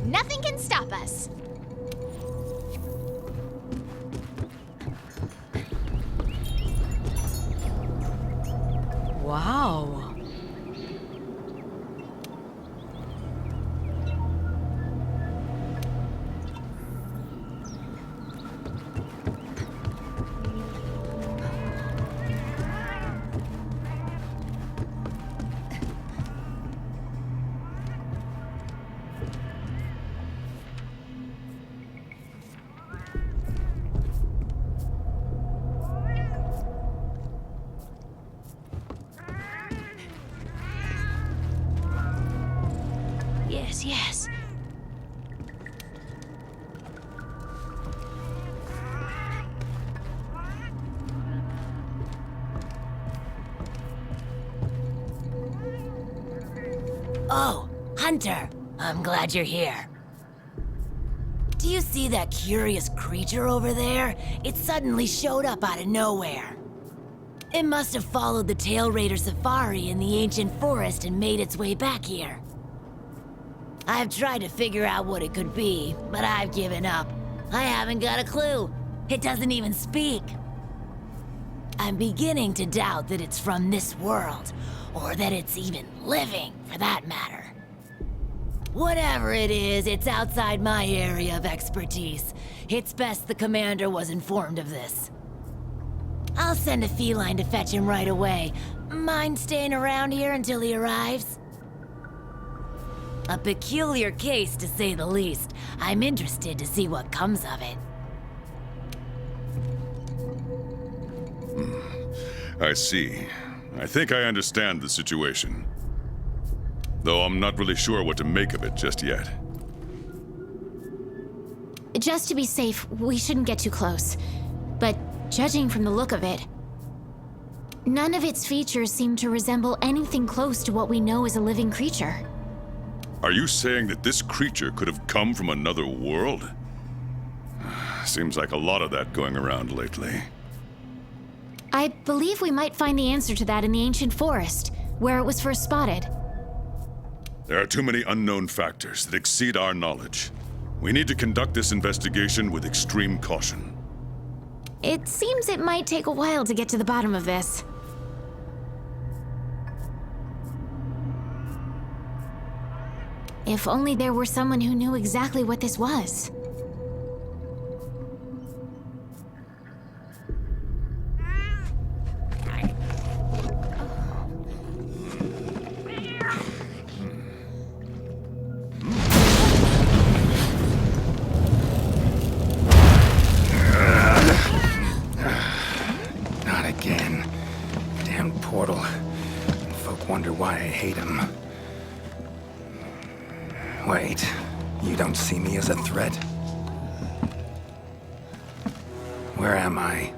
Nothing can stop us. Wow. Yes, yes. Oh, Hunter, I'm glad you're here. Do you see that curious creature over there? It suddenly showed up out of nowhere. It must have followed the Tail Raider safari in the ancient forest and made its way back here. I've tried to figure out what it could be, but I've given up. I haven't got a clue. It doesn't even speak. I'm beginning to doubt that it's from this world, or that it's even living, for that matter. Whatever it is, it's outside my area of expertise. It's best the commander was informed of this. I'll send a feline to fetch him right away. Mind staying around here until he arrives? A peculiar case, to say the least. I'm interested to see what comes of it. I see. I think I understand the situation. Though I'm not really sure what to make of it just yet. Just to be safe, we shouldn't get too close. But judging from the look of it, none of its features seem to resemble anything close to what we know is a living creature. Are you saying that this creature could have come from another world? Seems like a lot of that going around lately. I believe we might find the answer to that in the ancient forest, where it was first spotted. There are too many unknown factors that exceed our knowledge. We need to conduct this investigation with extreme caution. It seems it might take a while to get to the bottom of this. If only there were someone who knew exactly what this was. Not again. Damn portal. Folk wonder why I hate him. Wait, you don't see me as a threat? Where am I?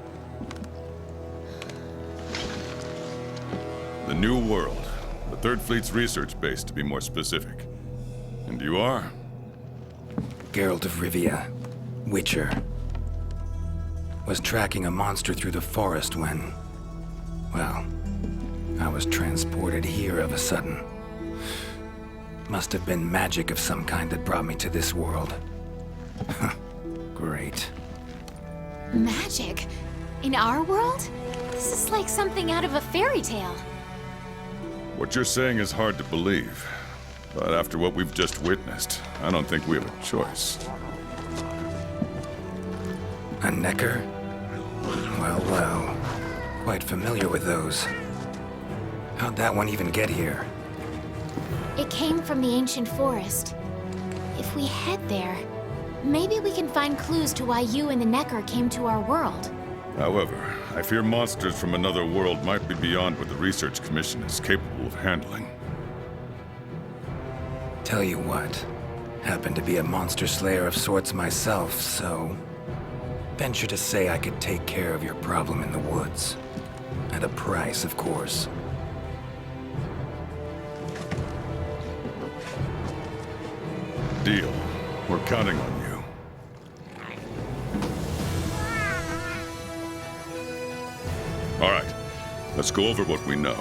The New World. The Third Fleet's research base, to be more specific. And you are? Geralt of Rivia, Witcher. Was tracking a monster through the forest when... well, I was transported here of a sudden. Must have been magic of some kind that brought me to this world. Great. Magic? In our world? This is like something out of a fairy tale. What you're saying is hard to believe. But after what we've just witnessed, I don't think we have a choice. A necker? Well, well. Quite familiar with those. How'd that one even get here? It came from the ancient forest. If we head there, maybe we can find clues to why you and the Necker came to our world. However, I fear monsters from another world might be beyond what the Research Commission is capable of handling. Tell you what, happen to be a monster slayer of sorts myself, so... venture to say I could take care of your problem in the woods. At a price, of course. Deal. We're counting on you. All right, let's go over what we know.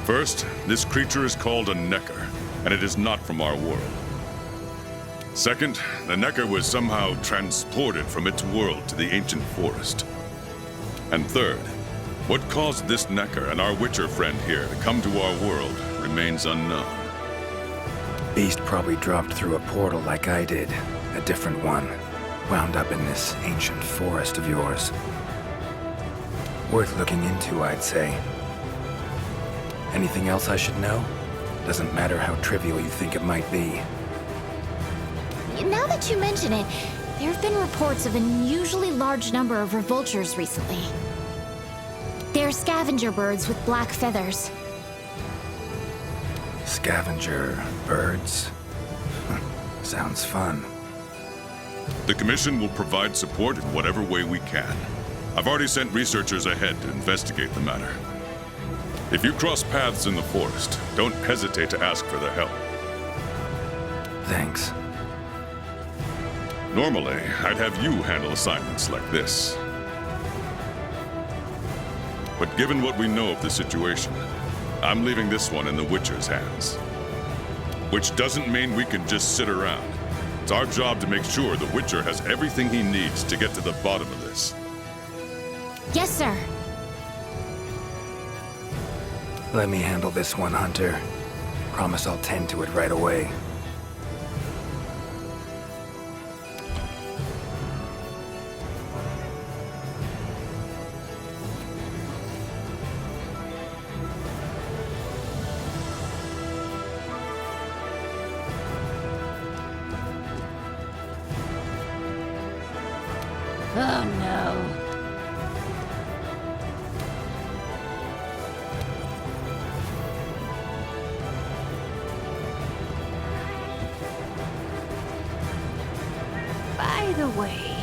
First, this creature is called a Necker, and it is not from our world. Second, the Necker was somehow transported from its world to the ancient forest. And third, what caused this Necker and our Witcher friend here to come to our world remains unknown. Beast probably dropped through a portal like I did. A different one. Wound up in this ancient forest of yours. Worth looking into, I'd say. Anything else I should know? Doesn't matter how trivial you think it might be. Now that you mention it, there have been reports of an unusually large number of revultures recently. They're scavenger birds with black feathers. Scavenger birds? Sounds fun. The Commission will provide support in whatever way we can. I've already sent researchers ahead to investigate the matter. If you cross paths in the forest, don't hesitate to ask for their help. Thanks. Normally, I'd have you handle assignments like this. But given what we know of the situation, I'm leaving this one in the Witcher's hands. Which doesn't mean we can just sit around. It's our job to make sure the Witcher has everything he needs to get to the bottom of this. Yes, sir. Let me handle this one, Hunter. Promise I'll tend to it right away. Oh no. By the way,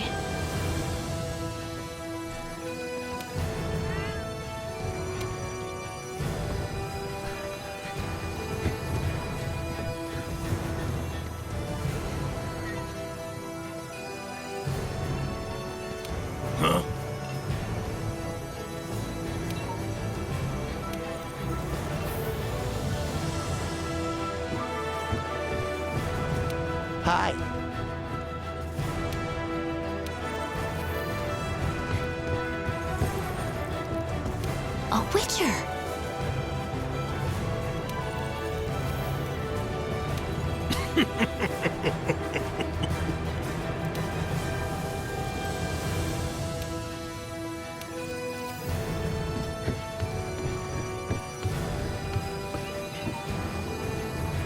Huh? Hi. A Witcher!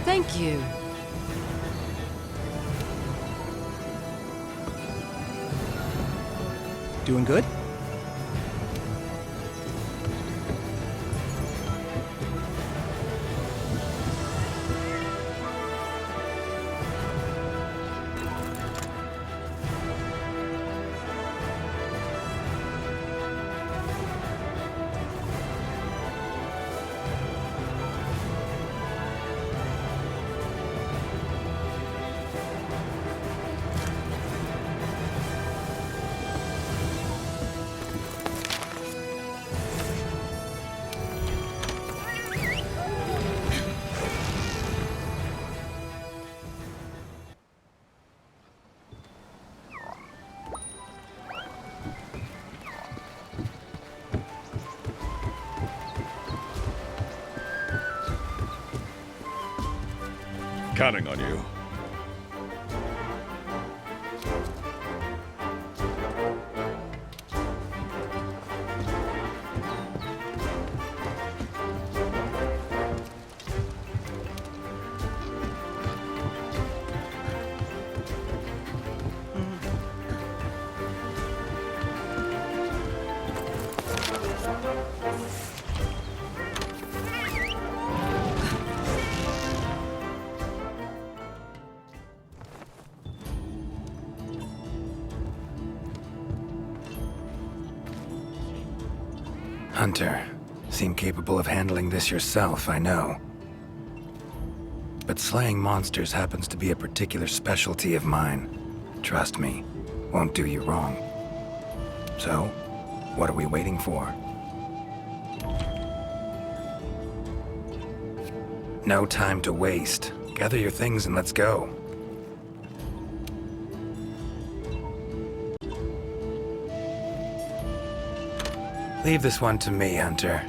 thank you. Doing good? Counting on you. Hunter, seem capable of handling this yourself, I know. But slaying monsters happens to be a particular specialty of mine. Trust me, won't do you wrong. So, what are we waiting for? No time to waste. Gather your things and let's go. Leave this one to me, Hunter.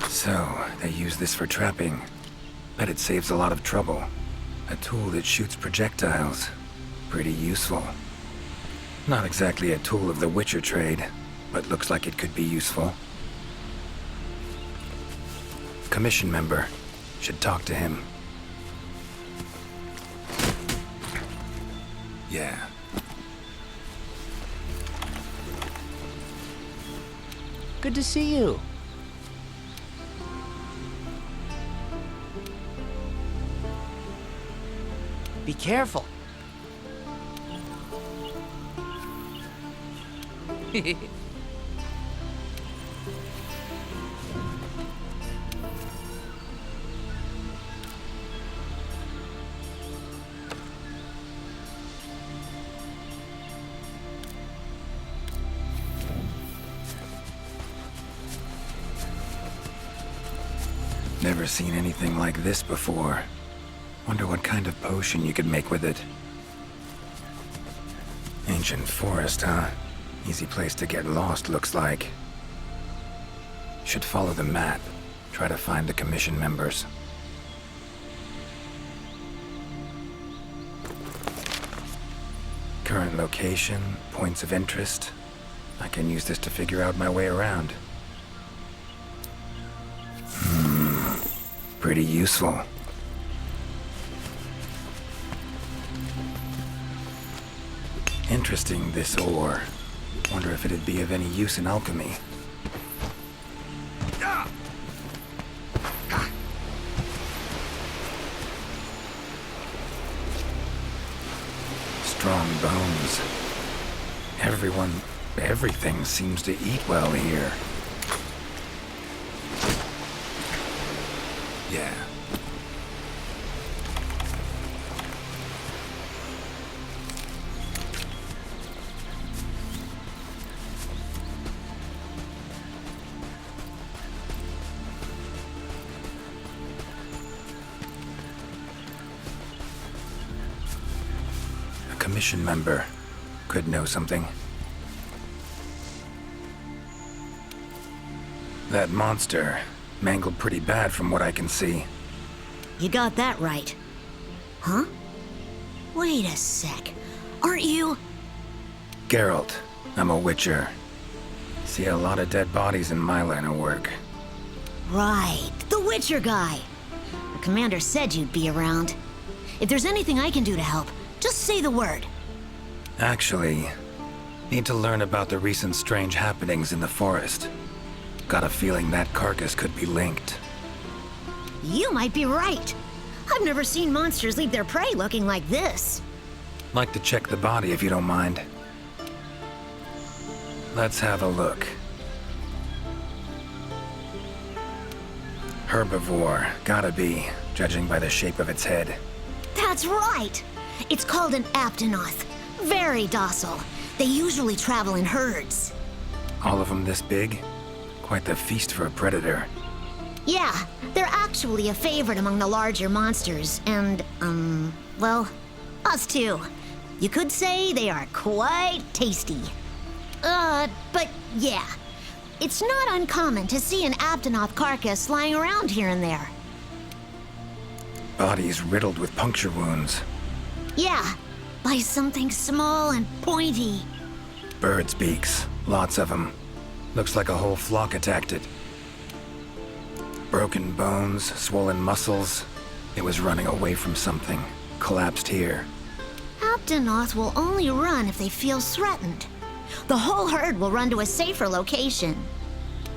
So, they use this for trapping. Bet it saves a lot of trouble. A tool that shoots projectiles. Pretty useful. Not exactly a tool of the Witcher trade, but looks like it could be useful. Commission member. Should talk to him. Yeah. Good to see you. Be careful. Never seen anything like this before. Wonder what kind of potion you could make with it. Ancient forest, huh? Easy place to get lost, looks like. Should follow the map. Try to find the commission members. Current location, points of interest. I can use this to figure out my way around. Pretty useful. Interesting, this ore. Wonder if it'd be of any use in alchemy. Strong bones. Everything seems to eat well here. Yeah. A commission member could know something. That monster mangled pretty bad from what I can see. You got that right. Huh? Wait a sec. Aren't you? Geralt, I'm a Witcher. See a lot of dead bodies in my line of work. Right, the Witcher guy. The commander said you'd be around. If there's anything I can do to help, just say the word. Actually, need to learn about the recent strange happenings in the forest. Got a feeling that carcass could be linked. You might be right. I've never seen monsters leave their prey looking like this. Like to check the body if you don't mind. Let's have a look. Herbivore, gotta be, judging by the shape of its head. That's right. It's called an aptonoth. Very docile. They usually travel in herds. All of them this big? Quite the feast for a predator. Yeah, they're actually a favorite among the larger monsters, and, well, us too. You could say they are quite tasty. But yeah, it's not uncommon to see an aptonoth carcass lying around here and there. Body's riddled with puncture wounds. Yeah, by something small and pointy. Birds' beaks, lots of them. Looks like a whole flock attacked it. Broken bones, swollen muscles, It was running away from something. Collapsed here. Aptonoth will only run if they feel threatened. The whole herd will run to a safer location.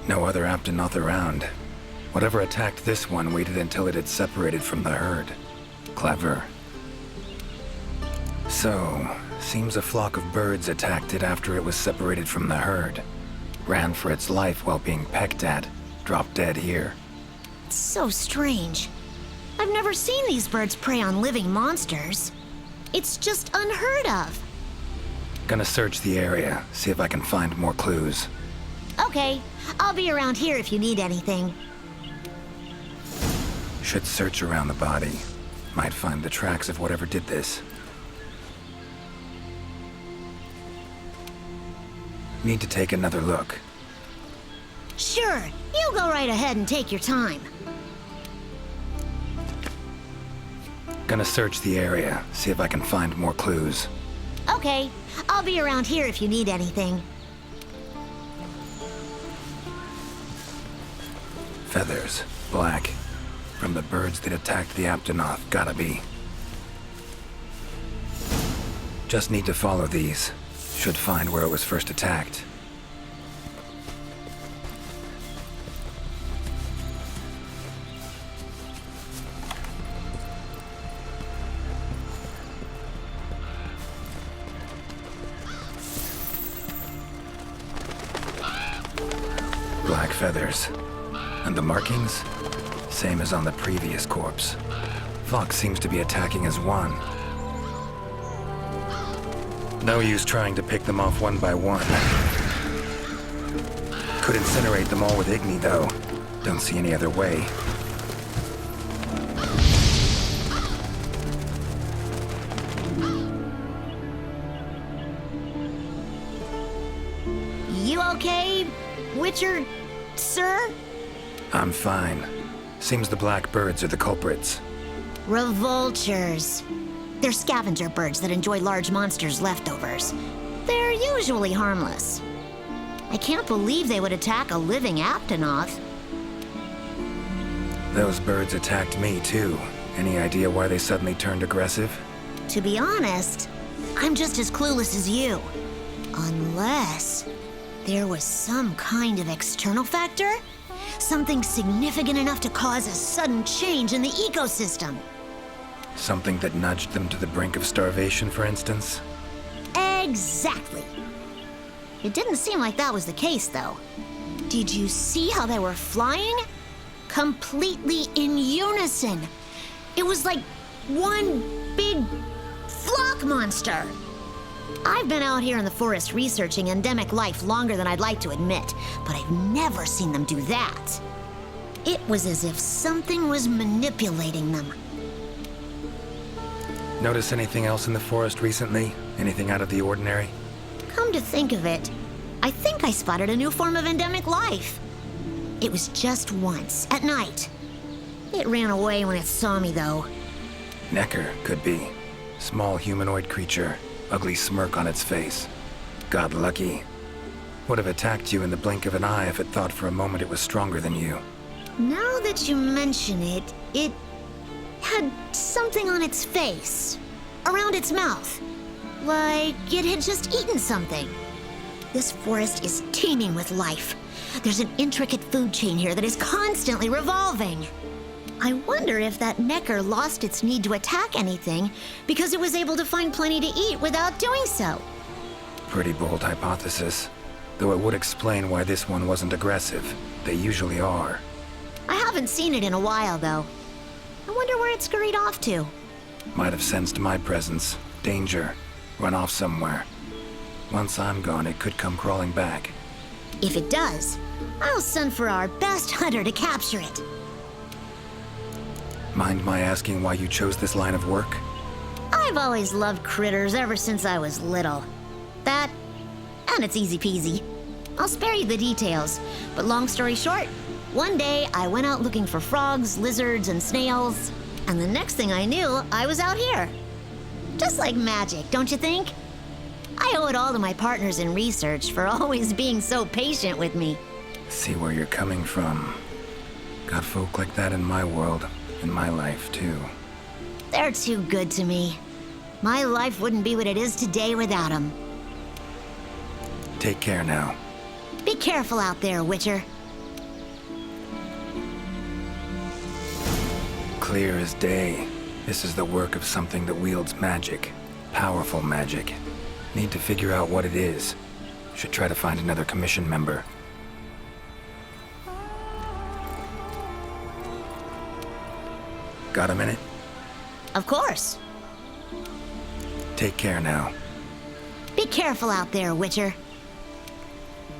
No other Aptonoth around. Whatever attacked this one waited until it had separated from the herd. Clever. So, seems a flock of birds attacked it after it was separated from the herd. Ran for its life while being pecked at. Dropped dead here. It's so strange. I've never seen these birds prey on living monsters. It's just unheard of. Gonna search the area, see if I can find more clues. Okay, I'll be around here if you need anything. Should search around the body. Might find the tracks of whatever did this. Need to take another look. Sure, you go right ahead and take your time. Gonna search the area, see if I can find more clues. Okay, I'll be around here if you need anything. Feathers, black. From the birds that attacked the Aptonoth, gotta be. Just need to follow these. Should find where it was first attacked. Black feathers. And the markings? Same as on the previous corpse. Fox seems to be attacking as one. No use trying to pick them off one by one. Could incinerate them all with Igni, though. Don't see any other way. You okay, Witcher, sir? I'm fine. Seems the black birds are the culprits. Revoltures. They're scavenger birds that enjoy large monsters' leftovers. They're usually harmless. I can't believe they would attack a living Aptonoth. Those birds attacked me, too. Any idea why they suddenly turned aggressive? To be honest, I'm just as clueless as you. Unless there was some kind of external factor? Something significant enough to cause a sudden change in the ecosystem. Something that nudged them to the brink of starvation, for instance? Exactly. It didn't seem like that was the case, though. Did you see how they were flying? Completely in unison. It was like one big flock monster. I've been out here in the forest researching endemic life longer than I'd like to admit, but I've never seen them do that. It was as if something was manipulating them. Notice anything else in the forest recently? Anything out of the ordinary? Come to think of it, I think I spotted a new form of endemic life. It was just once, at night. It ran away when it saw me, though. Necker, could be. Small humanoid creature. Ugly smirk on its face. Got lucky. Would have attacked you in the blink of an eye if it thought for a moment it was stronger than you. Now that you mention it, it had something on its face. Around its mouth. Like it had just eaten something. This forest is teeming with life. There's an intricate food chain here that is constantly revolving. I wonder if that Necker lost its need to attack anything because it was able to find plenty to eat without doing so. Pretty bold hypothesis. Though it would explain why this one wasn't aggressive. They usually are. I haven't seen it in a while, though. I wonder where it scurried off to. Might have sensed my presence. Danger. Run off somewhere. Once I'm gone, it could come crawling back. If it does, I'll send for our best hunter to capture it. Mind my asking why you chose this line of work? I've always loved critters ever since I was little. That, and it's easy peasy. I'll spare you the details, but long story short, one day I went out looking for frogs, lizards, and snails, and the next thing I knew, I was out here. Just like magic, don't you think? I owe it all to my partners in research for always being so patient with me. See where you're coming from. Got folk like that in my world, in my life, too. They're too good to me. My life wouldn't be what it is today without them. Take care now. Be careful out there, Witcher. Clear as day. This is the work of something that wields magic. Powerful magic. Need to figure out what it is. Should try to find another commission member. Got a minute? Of course. Take care now. Be careful out there, Witcher.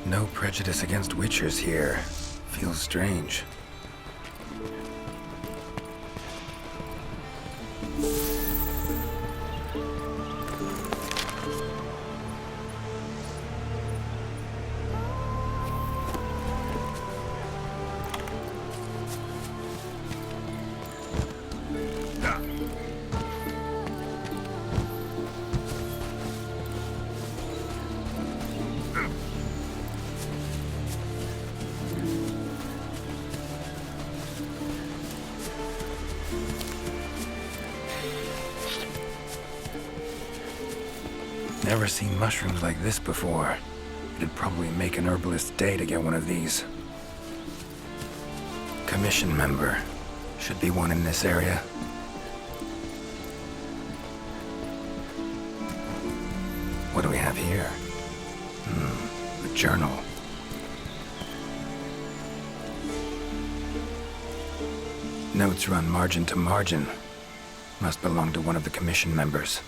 No prejudice against witchers here. Feels strange. Never seen mushrooms like this before. It'd probably make an herbalist's day to get one of these. Commission member. Should be one in this area. What do we have here? A journal. Notes run margin to margin. Must belong to one of the commission members.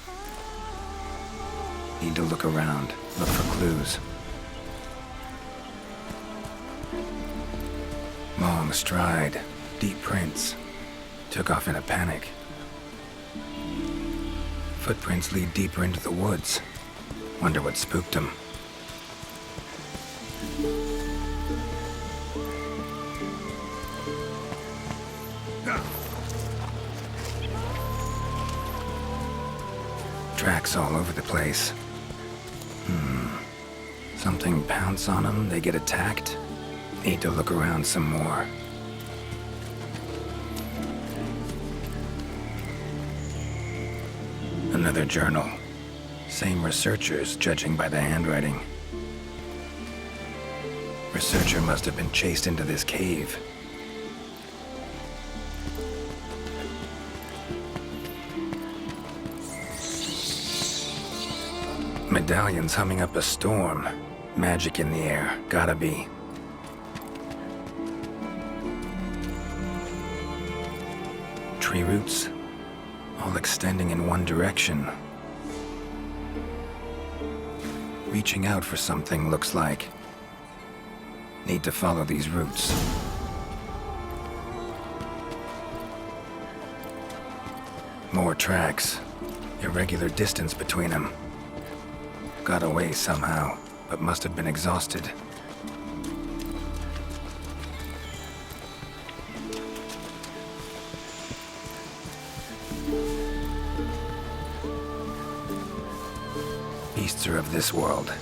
Need to look around, look for clues. Long stride, deep prints. Took off in a panic. Footprints lead deeper into the woods. Wonder what spooked him. Tracks all over the place. Something pounce on them, they get attacked. Need to look around some more. Another journal. Same researchers, judging by the handwriting. Researcher must have been chased into this cave. Medallions humming up a storm. Magic in the air, gotta be. Tree roots, all extending in one direction. Reaching out for something, looks like. Need to follow these roots. More tracks. Irregular distance between them. Got away somehow, but must have been exhausted. Beasts are of this world.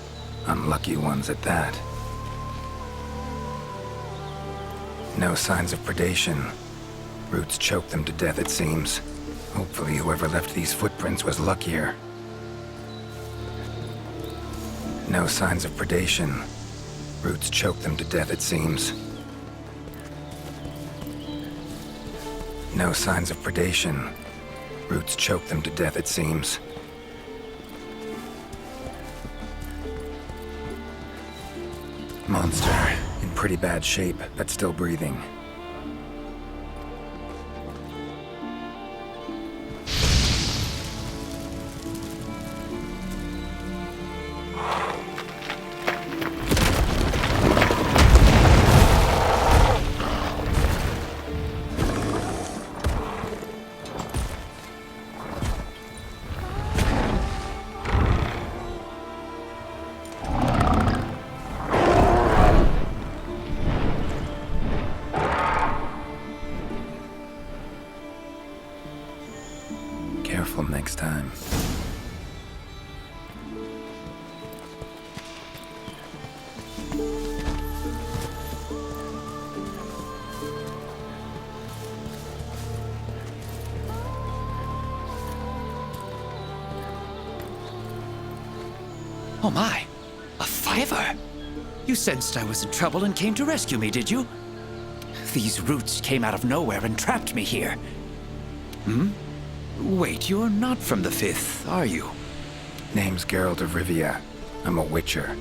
Unlucky ones at that. No signs of predation. Roots choked them to death, it seems. Hopefully whoever left these footprints was luckier. No signs of predation. Roots choked them to death, it seems. No signs of predation. Roots choked them to death, it seems. Monster, in pretty bad shape, but still breathing. Oh my, a fiver? You sensed I was in trouble and came to rescue me, did you? These roots came out of nowhere and trapped me here. Wait, you're not from the Fifth, are you? Name's Geralt of Rivia. I'm a Witcher.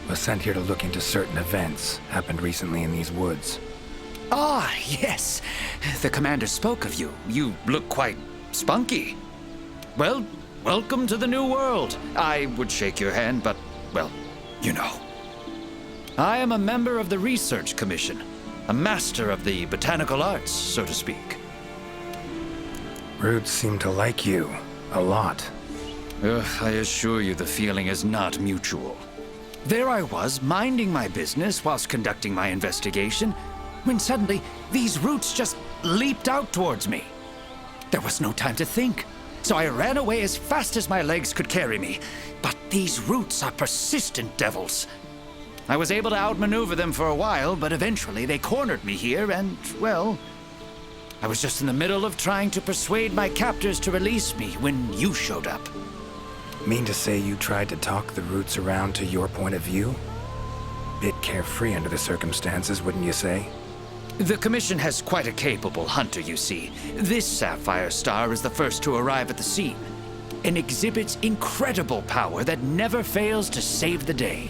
Was sent here to look into certain events happened recently in these woods. Ah, yes. The commander spoke of you. You look quite spunky. Well, welcome to the new world. I would shake your hand, but, well, you know. I am a member of the Research Commission, a master of the botanical arts, so to speak. Roots seem to like you. A lot. I assure you the feeling is not mutual. There I was, minding my business whilst conducting my investigation, when suddenly these roots just leaped out towards me. There was no time to think, so I ran away as fast as my legs could carry me. But these roots are persistent devils. I was able to outmaneuver them for a while, but eventually they cornered me here and, well, I was just in the middle of trying to persuade my captors to release me when you showed up. Mean to say you tried to talk the roots around to your point of view? Bit carefree under the circumstances, wouldn't you say? The Commission has quite a capable hunter, you see. This sapphire star is the first to arrive at the scene, and exhibits incredible power that never fails to save the day.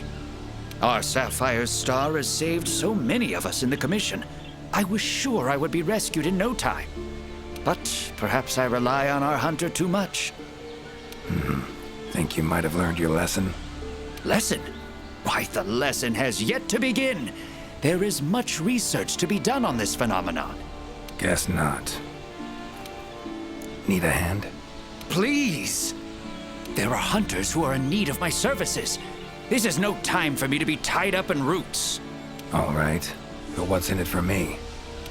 Our sapphire star has saved so many of us in the Commission. I was sure I would be rescued in no time. But perhaps I rely on our hunter too much. Think you might have learned your lesson? Lesson? Why, the lesson has yet to begin. There is much research to be done on this phenomenon. Guess not. Need a hand? Please! There are hunters who are in need of my services. This is no time for me to be tied up in roots. All right. But what's in it for me?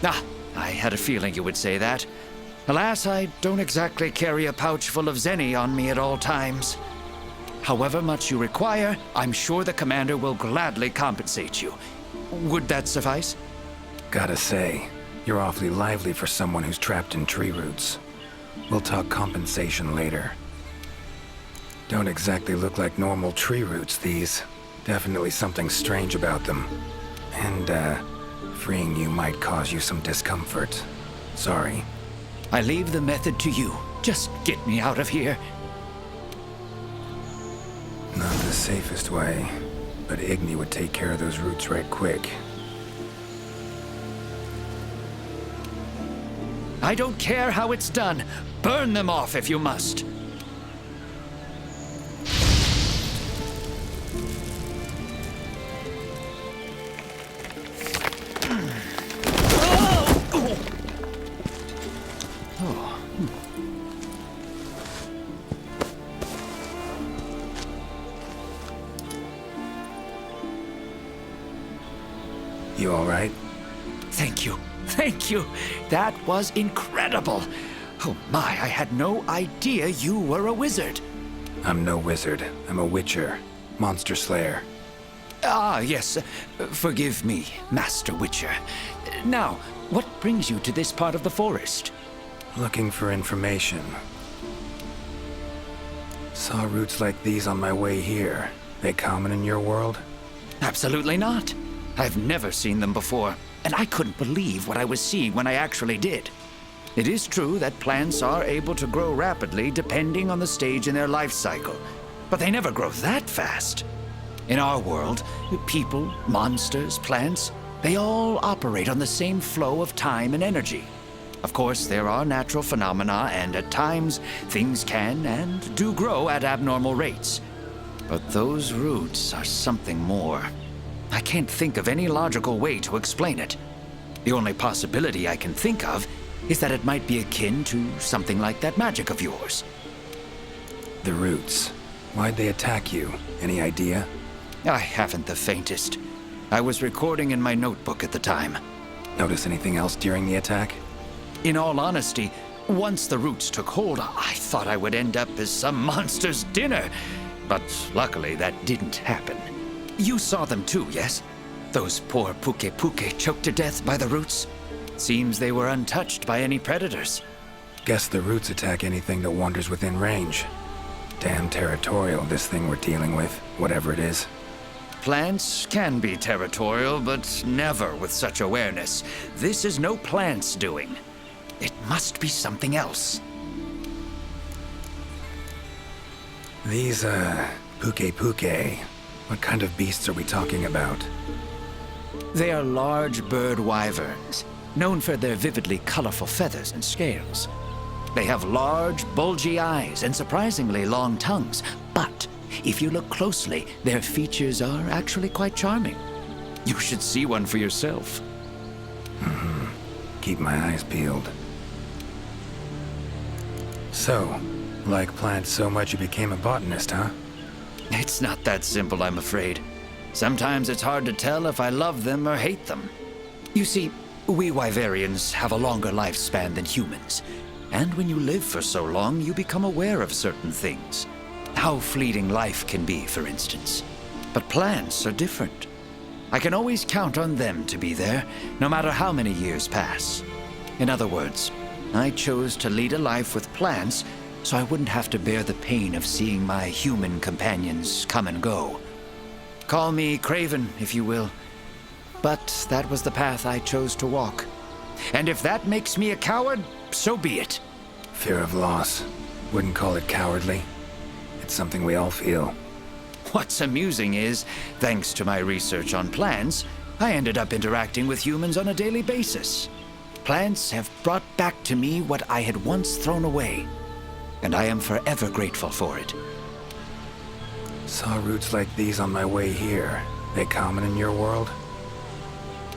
Ah, I had a feeling you would say that. Alas, I don't exactly carry a pouch full of zenny on me at all times. However much you require, I'm sure the commander will gladly compensate you. Would that suffice? Gotta say, you're awfully lively for someone who's trapped in tree roots. We'll talk compensation later. Don't exactly look like normal tree roots, these. Definitely something strange about them. And, freeing you might cause you some discomfort. Sorry. I leave the method to you. Just get me out of here. Not the safest way, but Igni would take care of those roots right quick. I don't care how it's done. Burn them off if you must. You all right? Thank you. Thank you. That was incredible. Oh my, I had no idea you were a wizard. I'm no wizard. I'm a witcher. Monster slayer. Ah, yes. Forgive me, Master Witcher. Now, what brings you to this part of the forest? Looking for information. Saw roots like these on my way here. They common in your world? Absolutely not. I've never seen them before, and I couldn't believe what I was seeing when I actually did. It is true that plants are able to grow rapidly depending on the stage in their life cycle, but they never grow that fast. In our world, people, monsters, plants, they all operate on the same flow of time and energy. Of course, there are natural phenomena, and at times, things can and do grow at abnormal rates. But those roots are something more. I can't think of any logical way to explain it. The only possibility I can think of is that it might be akin to something like that magic of yours. The roots. Why'd they attack you? Any idea? I haven't the faintest. I was recording in my notebook at the time. Notice anything else during the attack? In all honesty, once the roots took hold, I thought I would end up as some monster's dinner. But luckily, that didn't happen. You saw them too, yes? Those poor Pukei-Pukei choked to death by the roots. Seems they were untouched by any predators. Guess the roots attack anything that wanders within range. Damn territorial, this thing we're dealing with. whatever it is. Plants can be territorial, but never with such awareness. This is no plant's doing. It must be something else. These, Pukei-Pukei, what kind of beasts are we talking about? They are large bird wyverns, known for their vividly colorful feathers and scales. They have large, bulgy eyes and surprisingly long tongues, but if you look closely, their features are actually quite charming. You should see one for yourself. Keep my eyes peeled. So, like plants so much you became a botanist, huh? It's not that simple, I'm afraid. Sometimes it's hard to tell if I love them or hate them. You see, we Wyverians have a longer lifespan than humans. And when you live for so long, you become aware of certain things. How fleeting life can be, for instance. But plants are different. I can always count on them to be there, no matter how many years pass. In other words, I chose to lead a life with plants so I wouldn't have to bear the pain of seeing my human companions come and go. Call me craven, if you will. But that was the path I chose to walk. And if that makes me a coward, so be it. Fear of loss. Wouldn't call it cowardly. It's something we all feel. What's amusing is, thanks to my research on plants, I ended up interacting with humans on a daily basis. Plants have brought back to me what I had once thrown away, and I am forever grateful for it. Saw roots like these on my way here. They common in your world?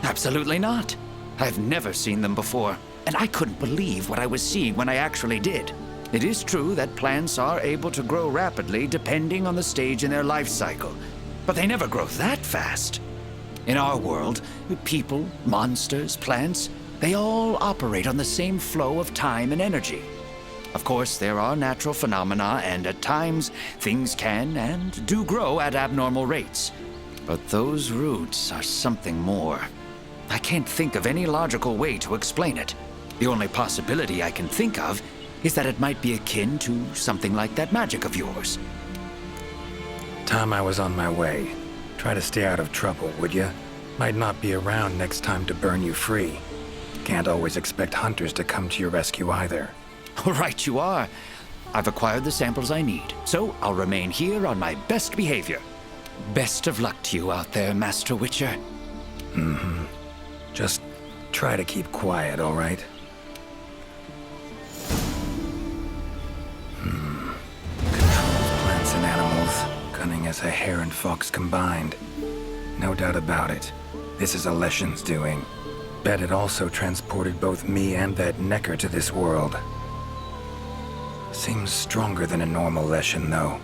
Absolutely not. I've never seen them before, and I couldn't believe what I was seeing when I actually did. It is true that plants are able to grow rapidly depending on the stage in their life cycle, but they never grow that fast. In our world, people, monsters, plants, they all operate on the same flow of time and energy. Of course, there are natural phenomena, and at times, things can and do grow at abnormal rates. But those roots are something more. I can't think of any logical way to explain it. The only possibility I can think of is that it might be akin to something like that magic of yours. Time I was on my way. Try to stay out of trouble, would ya? Might not be around next time to burn you free. Can't always expect hunters to come to your rescue either. Right you are. I've acquired the samples I need, so I'll remain here on my best behavior. Best of luck to you out there, Master Witcher. Just try to keep quiet, all right? Controls plants and animals, cunning as a hare and fox combined. No doubt about it. This is Alession's doing. Bet it also transported both me and that Necker to this world. Seems stronger than a normal Leshen, though.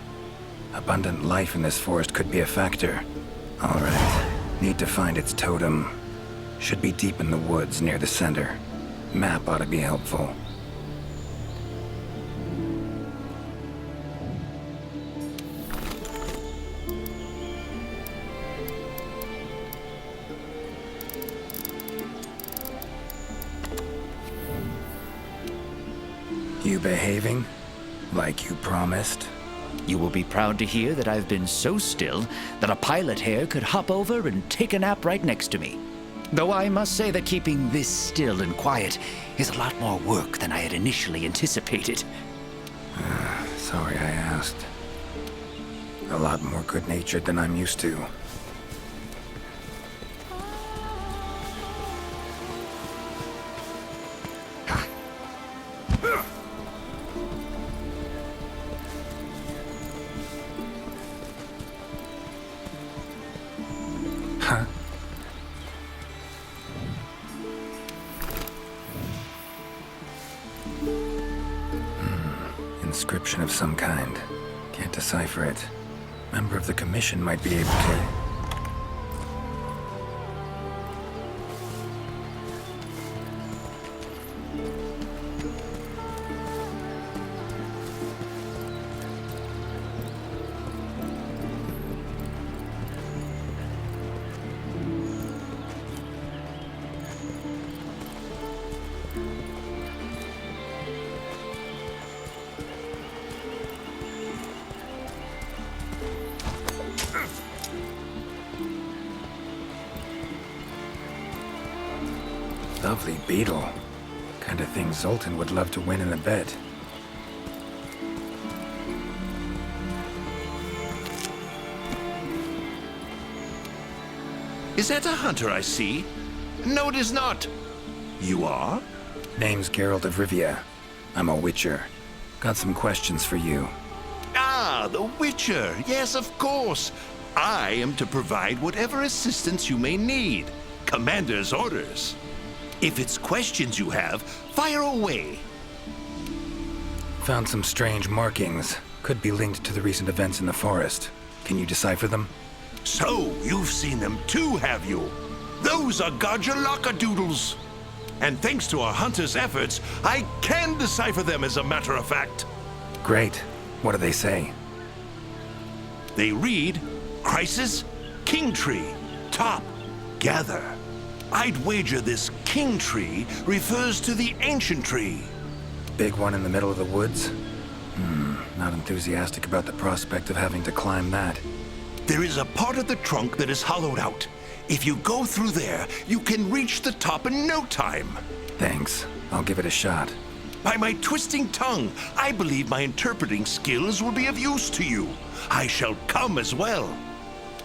Abundant life in this forest could be a factor. All right. Need to find its totem. Should be deep in the woods near the center. Map ought to be helpful. You behaving? Like you promised? You will be proud to hear that I've been so still that a pilot hare could hop over and take a nap right next to me. Though I must say that keeping this still and quiet is a lot more work than I had initially anticipated. Sorry I asked. A lot more good-natured than I'm used to. Huh? Inscription of some kind. Can't decipher it. Member of the Commission might be able to. Lovely beetle. Kind of thing Zoltan would love to win in a bet. Is that a hunter I see? No, it is not. You are? Name's Geralt of Rivia. I'm a witcher. Got some questions for you. Ah, the Witcher. Yes, of course. I am to provide whatever assistance you may need. Commander's orders. If it's questions you have, fire away. Found some strange markings. Could be linked to the recent events in the forest. Can you decipher them? So, you've seen them too, have you? Those are Gajalaka doodles. And thanks to our hunter's efforts, I can decipher them as a matter of fact. Great. What do they say? They read, Crisis, King Tree, Top, Gather. I'd wager this King Tree refers to the ancient tree. Big one in the middle of the woods? Not enthusiastic about the prospect of having to climb that. There is a part of the trunk that is hollowed out. If you go through there, you can reach the top in no time. Thanks. I'll give it a shot. By my twisting tongue, I believe my interpreting skills will be of use to you. I shall come as well.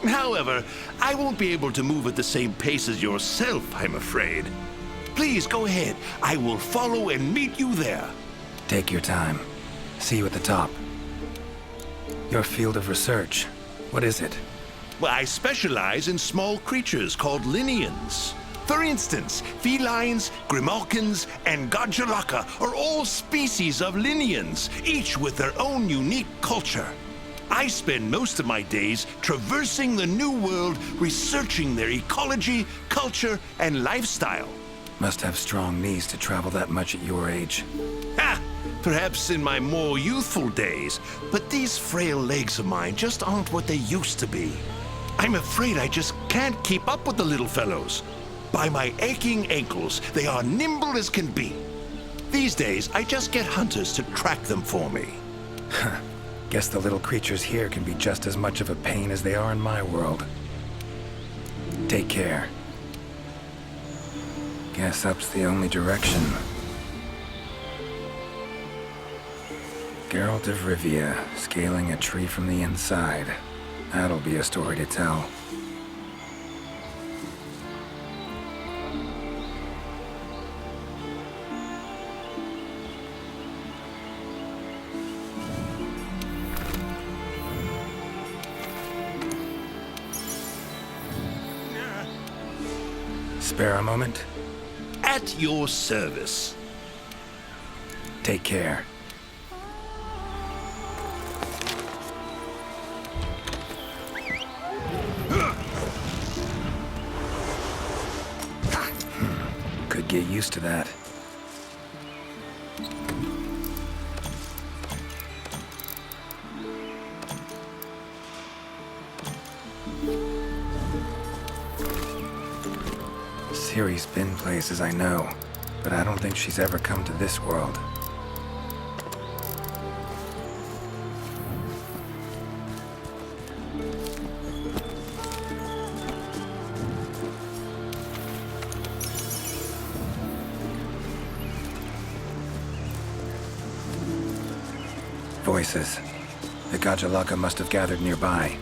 However, I won't be able to move at the same pace as yourself, I'm afraid. Please go ahead. I will follow and meet you there. Take your time. See you at the top. Your field of research. What is it? Well, I specialize in small creatures called Linians. For instance, felines, grimalkins, and Gajalaka are all species of Linians, each with their own unique culture. I spend most of my days traversing the New World, researching their ecology, culture, and lifestyle. Must have strong knees to travel that much at your age. Ha! Perhaps in my more youthful days, but these frail legs of mine just aren't what they used to be. I'm afraid I just can't keep up with the little fellows. By my aching ankles, they are nimble as can be. These days, I just get hunters to track them for me. Guess the little creatures here can be just as much of a pain as they are in my world. Take care. Guess up's the only direction. Geralt of Rivia, scaling a tree from the inside. That'll be a story to tell. Spare a moment? At your service. Take care. Could get used to that. Ciri's been places, I know, but I don't think she's ever come to this world. Voices. The Gajalaka must have gathered nearby.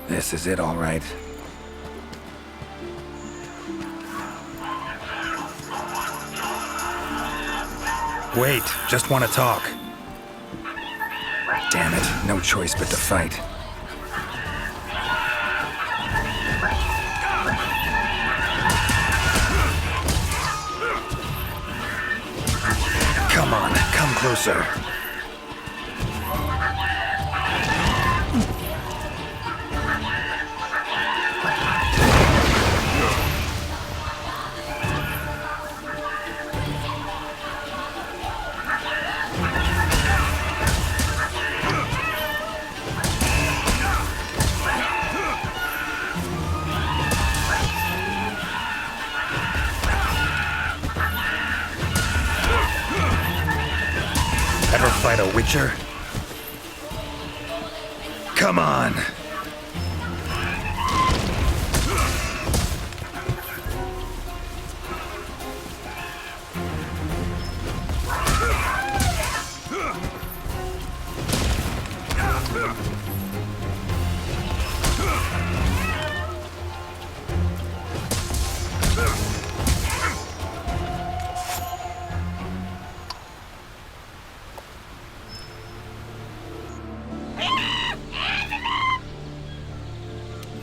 This is it, all right. Wait, just want to talk. Damn it, no choice but to fight. Come on, come closer. Ever fight a witcher? Come on!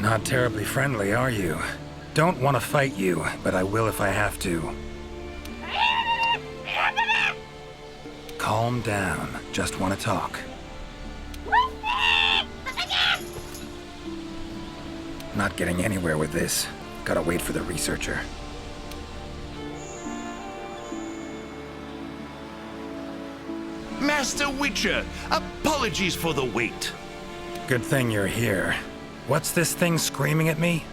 Not terribly friendly, are you? Don't want to fight you, but I will if I have to. Calm down. Just want to talk. Not getting anywhere with this. Gotta wait for the researcher. Master Witcher, apologies for the wait. Good thing you're here. What's this thing screaming at me?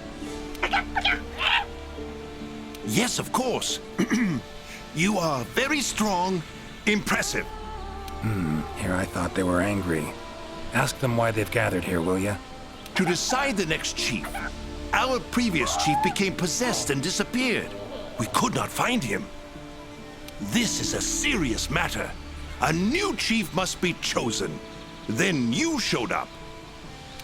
Yes, of course. You are very strong, impressive. Here I thought they were angry. Ask them why they've gathered here, will ya? To decide the next chief. Our previous chief became possessed and disappeared. We could not find him. This is a serious matter. A new chief must be chosen. Then you showed up.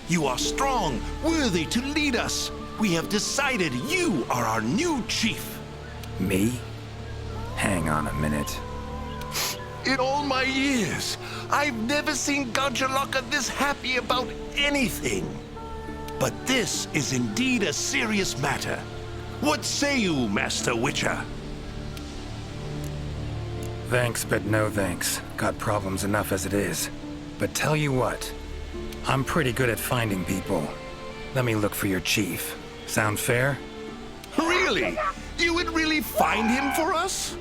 You are strong, worthy to lead us. We have decided you are our new chief. Me? Hang on a minute. In all my years, I've never seen Gajalaka this happy about anything. But this is indeed a serious matter. What say you, Master Witcher? Thanks, but no thanks. Got problems enough as it is. But tell you what, I'm pretty good at finding people. Let me look for your chief. Sound fair? Really? You would really find him for us?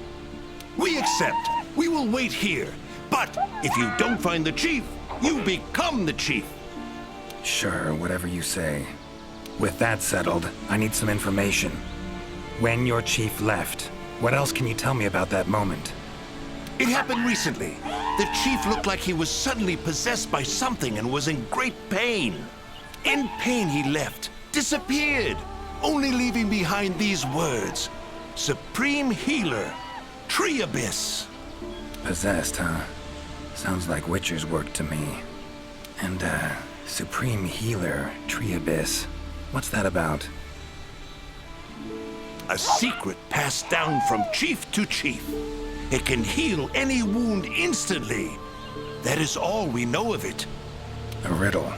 We accept. We will wait here. But if you don't find the chief, you become the chief. Sure, whatever you say. With that settled, I need some information. When your chief left, what else can you tell me about that moment? It happened recently. The chief looked like he was suddenly possessed by something and was in great pain. In pain he left, disappeared, only leaving behind these words. Supreme Healer, Tree Abyss. Possessed, huh? Sounds like Witcher's work to me. And, Supreme Healer, Tree Abyss. What's that about? A secret passed down from chief to chief. It can heal any wound instantly. That is all we know of it. A riddle.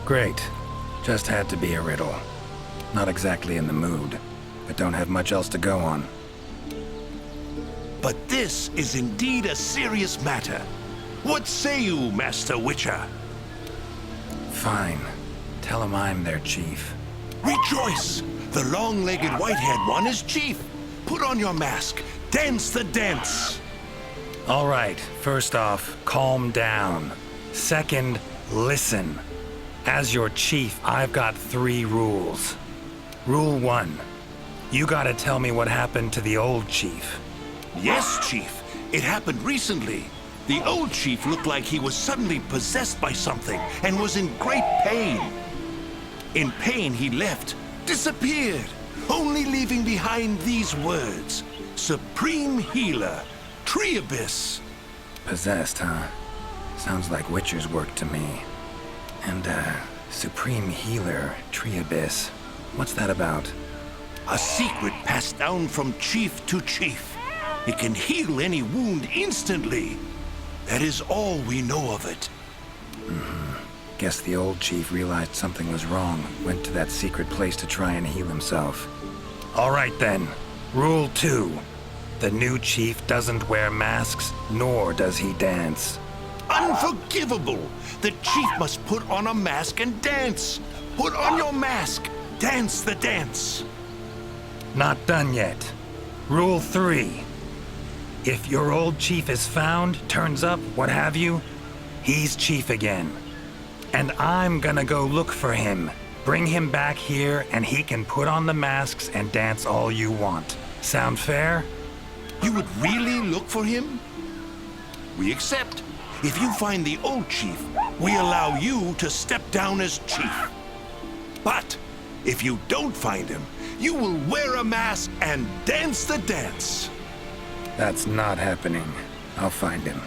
Great. Just had to be a riddle. Not exactly in the mood, but don't have much else to go on. But this is indeed a serious matter. What say you, Master Witcher? Fine. Tell him I'm their chief. Rejoice! The long-legged white-haired one is chief. Put on your mask. Dance the dance. All right, first off, calm down. Second, listen. As your chief, I've got 3 rules. Rule 1. You gotta tell me what happened to the old chief. Yes, Chief. It happened recently. The old chief looked like he was suddenly possessed by something and was in great pain. In pain, he left, disappeared, only leaving behind these words. Supreme Healer, Tree Abyss. Possessed, huh? Sounds like Witcher's work to me. And, Supreme Healer, Tree Abyss. What's that about? A secret passed down from chief to chief. It can heal any wound instantly. That is all we know of it. Guess the old chief realized something was wrong, went to that secret place to try and heal himself. All right then. Rule 2. The new chief doesn't wear masks, nor does he dance. Unforgivable! The chief must put on a mask and dance. Put on your mask. Dance the dance. Not done yet. Rule 3. If your old chief is found, turns up, what have you, he's chief again. And I'm gonna go look for him. Bring him back here, and he can put on the masks and dance all you want. Sound fair? You would really look for him? We accept. If you find the old chief, we allow you to step down as chief. But if you don't find him, you will wear a mask and dance the dance. That's not happening. I'll find him.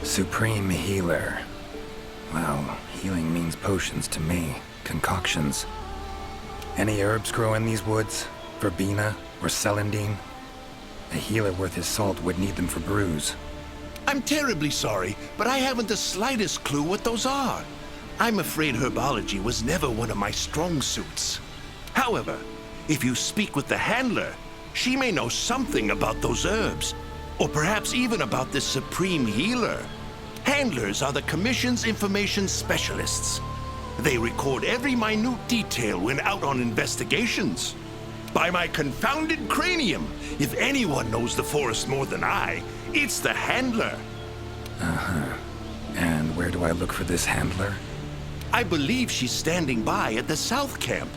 Supreme Healer. Well, healing means potions to me. Concoctions. Any herbs grow in these woods? Verbena or celandine? A healer worth his salt would need them for brews. I'm terribly sorry, but I haven't the slightest clue what those are. I'm afraid herbology was never one of my strong suits. However, if you speak with the handler, she may know something about those herbs, or perhaps even about this supreme healer. Handlers are the Commission's information specialists. They record every minute detail when out on investigations. By my confounded cranium, if anyone knows the forest more than I, it's the handler. And where do I look for this handler? I believe she's standing by at the South Camp.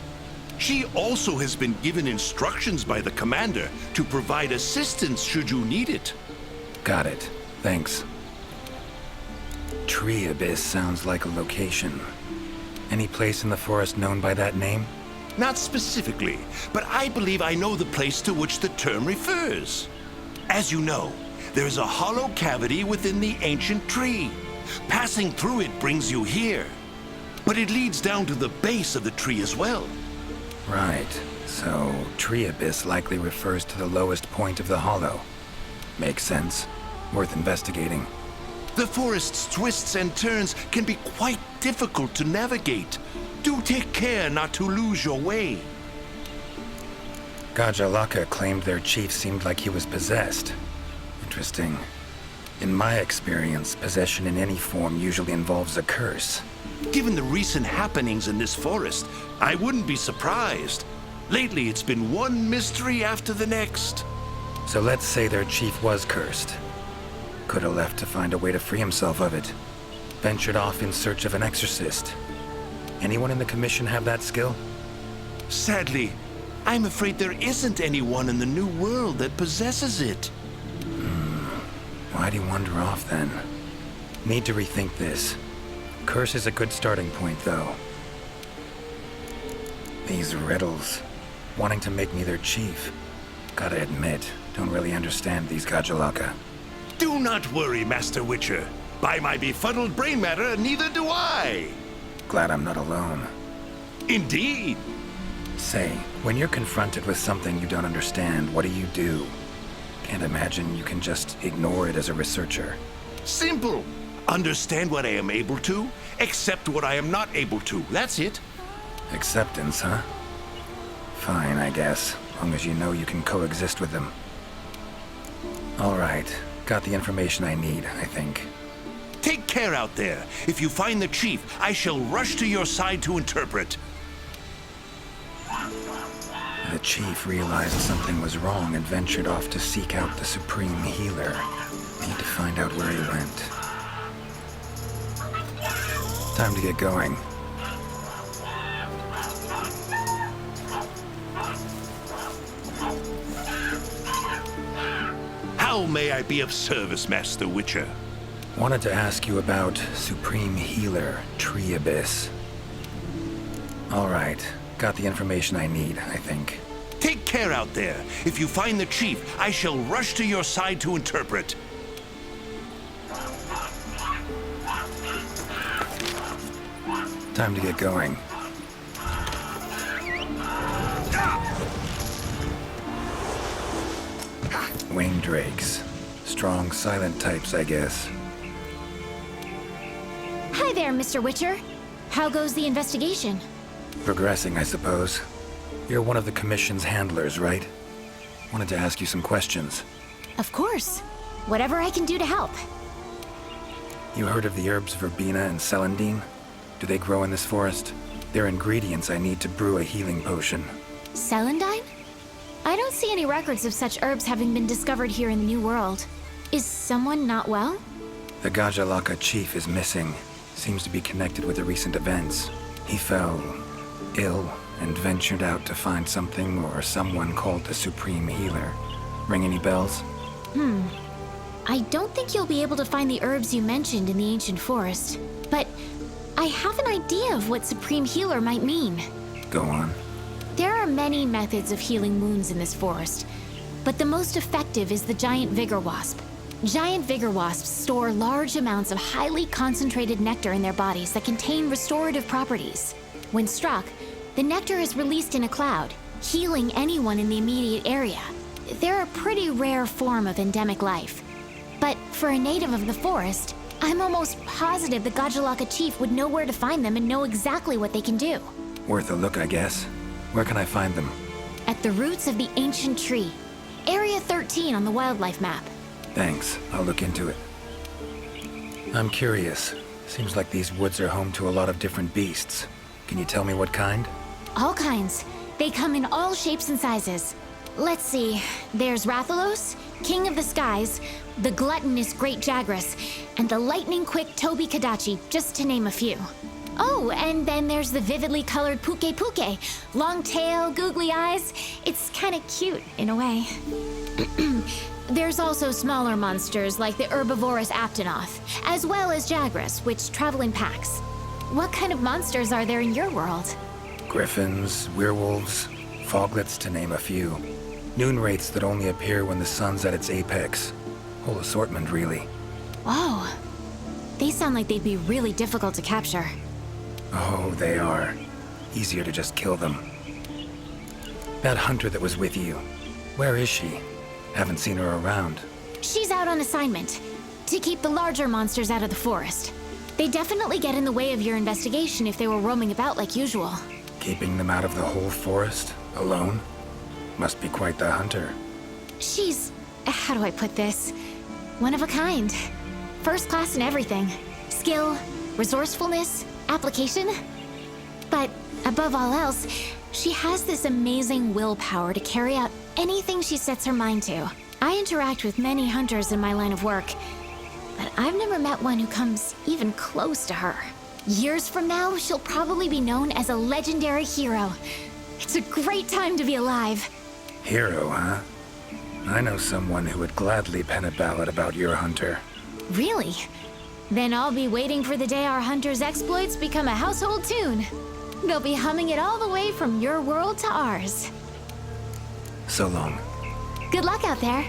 She also has been given instructions by the commander to provide assistance should you need it. Got it. Thanks. Tree Abyss sounds like a location. Any place in the forest known by that name? Not specifically, but I believe I know the place to which the term refers. As you know, there's a hollow cavity within the ancient tree. Passing through it brings you here. But it leads down to the base of the tree as well. Right. So, Tree Abyss likely refers to the lowest point of the hollow. Makes sense. Worth investigating. The forest's twists and turns can be quite difficult to navigate. Do take care not to lose your way. Gajalaka claimed their chief seemed like he was possessed. Interesting. In my experience, possession in any form usually involves a curse. Given the recent happenings in this forest, I wouldn't be surprised. Lately, it's been one mystery after the next. So let's say their chief was cursed. Could have left to find a way to free himself of it. Ventured off in search of an exorcist. Anyone in the Commission have that skill? Sadly, I'm afraid there isn't anyone in the New World that possesses it. Why'd he wander off then? Need to rethink this. Curse is a good starting point, though. These riddles. Wanting to make me their chief. Gotta admit, don't really understand these Gajalaka. Do not worry, Master Witcher. By my befuddled brain matter, neither do I. Glad I'm not alone. Indeed. Say, when you're confronted with something you don't understand, what do? Can't imagine you can just ignore it as a researcher. Simple. Understand what I am able to, accept what I am not able to. That's it. Acceptance, huh? Fine, I guess. Long as you know you can coexist with them. All right. Got the information I need, I think. Take care out there. If you find the chief, I shall rush to your side to interpret. The chief realized something was wrong and ventured off to seek out the supreme healer. Need to find out where he went. Time to get going. How may I be of service, Master Witcher? Wanted to ask you about Supreme Healer, Tree Abyss. All right. Got the information I need, I think. Take care out there. If you find the chief, I shall rush to your side to interpret. Time to get going. Winged drakes. Strong, silent types, I guess. Hi there, Mr. Witcher. How goes the investigation? Progressing, I suppose. You're one of the Commission's handlers, right? Wanted to ask you some questions. Of course. Whatever I can do to help. You heard of the herbs verbena and celandine? Do they grow in this forest? They're ingredients I need to brew a healing potion. Celandine? I don't see any records of such herbs having been discovered here in the New World. Is someone not well? The Gajalaka Chief is missing. Seems to be connected with the recent events. He fell ill and ventured out to find something or someone called the Supreme Healer. Ring any bells? I don't think you'll be able to find the herbs you mentioned in the ancient forest, but I have an idea of what Supreme Healer might mean. Go on. There are many methods of healing wounds in this forest, but the most effective is the giant vigor wasp. Giant vigor wasps store large amounts of highly concentrated nectar in their bodies that contain restorative properties. When struck, the nectar is released in a cloud, healing anyone in the immediate area. They're a pretty rare form of endemic life. But for a native of the forest, I'm almost positive the Gajalaka Chief would know where to find them and know exactly what they can do. Worth a look, I guess. Where can I find them? At the roots of the ancient tree. Area 13 on the wildlife map. Thanks. I'll look into it. I'm curious. Seems like these woods are home to a lot of different beasts. Can you tell me what kind? All kinds. They come in all shapes and sizes. Let's see. There's Rathalos, King of the Skies, the gluttonous Great Jagras, and the lightning-quick Toby Kadachi, just to name a few. Oh, and then there's the vividly colored Pukei-Pukei. Long tail, googly eyes. It's kinda cute, in a way. There's also smaller monsters like the herbivorous Aptonoth, as well as Jagras, which travel in packs. What kind of monsters are there in your world? Griffins, werewolves, foglets, to name a few. Noon wraiths that only appear when the sun's at its apex. Whole assortment, really. Whoa. They sound like they'd be really difficult to capture. Oh, they are. Easier to just kill them. That hunter that was with you, where is she? Haven't seen her around. She's out on assignment, to keep the larger monsters out of the forest. They definitely get in the way of your investigation if they were roaming about like usual. Keeping them out of the whole forest, alone? Must be quite the hunter. She's... how do I put this? One of a kind. First class in everything. Skill, resourcefulness, application. But above all else, she has this amazing willpower to carry out anything she sets her mind to. I interact with many hunters in my line of work, but I've never met one who comes even close to her. Years from now, she'll probably be known as a legendary hero. It's a great time to be alive. Hero, huh? I know someone who would gladly pen a ballad about your hunter. Really? Then I'll be waiting for the day our hunter's exploits become a household tune. They'll be humming it all the way from your world to ours. So long. Good luck out there.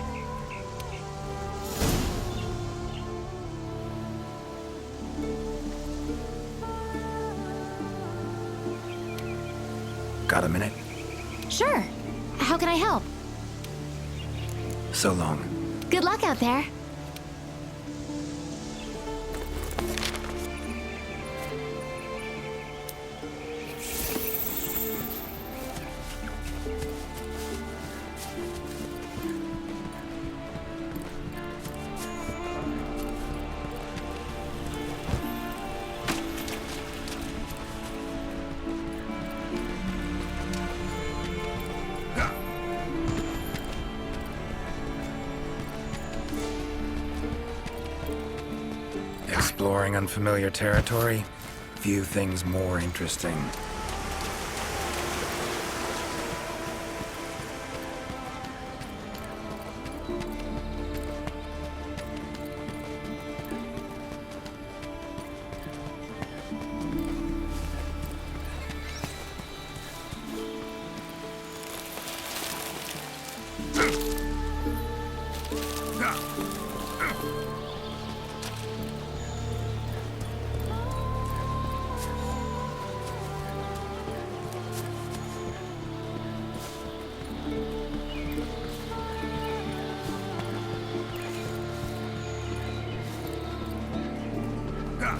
Got a minute? Sure. How can I help? So long. Good luck out there. Exploring unfamiliar territory? Few things more interesting.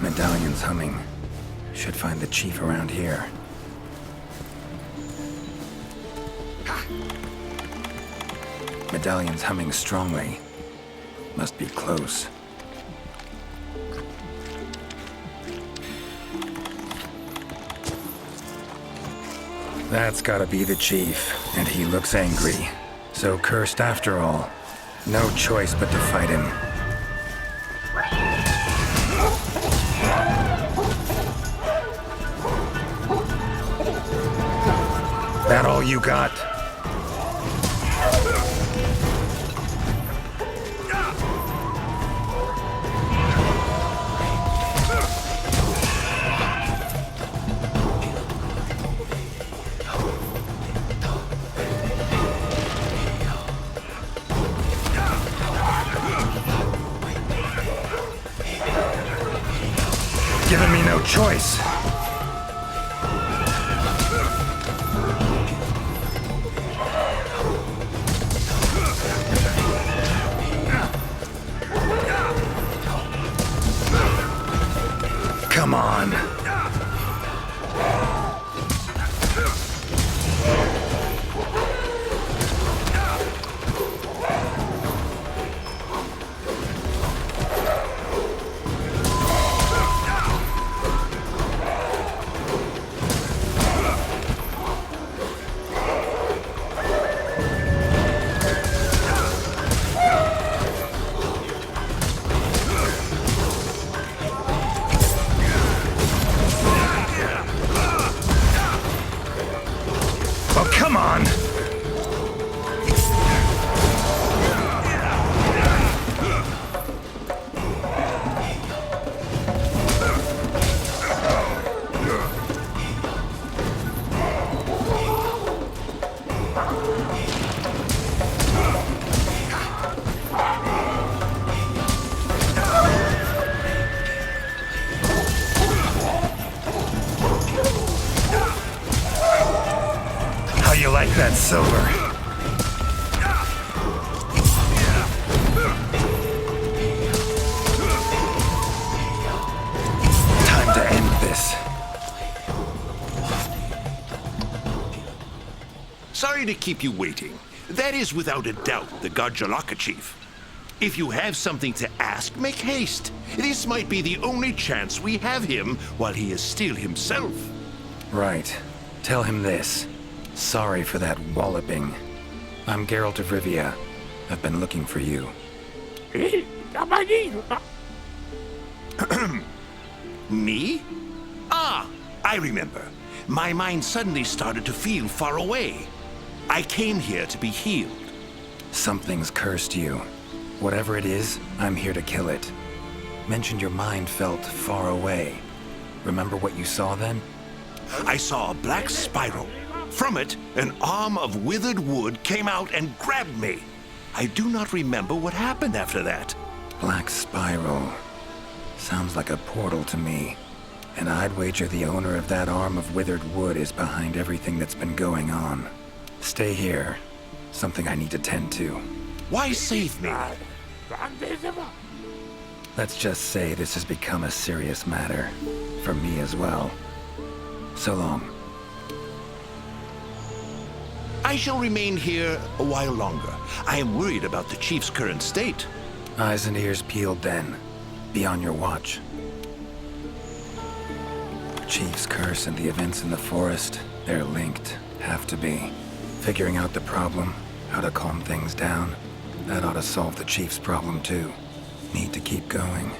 Medallion's humming. Should find the chief around here. Medallion's humming strongly. Must be close. That's gotta be the chief, and he looks angry. So cursed after all. No choice but to fight him. That all you got? Giving me no choice. Come on. Oh, come on! How you like that silver? Time to end this. Sorry to keep you waiting. That is without a doubt the Gajalaka Chief. If you have something to ask, make haste. This might be the only chance we have him while he is still himself. Right. Tell him this. Sorry for that walloping. I'm Geralt of Rivia. I've been looking for you. Me? Ah, I remember. My mind suddenly started to feel far away. I came here to be healed. Something's cursed you. Whatever it is, I'm here to kill it. Mentioned your mind felt far away. Remember what you saw then? I saw a black spiral. From it, an arm of withered wood came out and grabbed me. I do not remember what happened after that. Black spiral. Sounds like a portal to me. And I'd wager the owner of that arm of withered wood is behind everything that's been going on. Stay here. Something I need to tend to. Why save me? Let's just say this has become a serious matter. For me as well. So long. I shall remain here a while longer. I am worried about the Chief's current state. Eyes and ears peeled then. Be on your watch. Chief's curse and the events in the forest, they're linked. Have to be. Figuring out the problem, how to calm things down, that ought to solve the Chief's problem too. Need to keep going.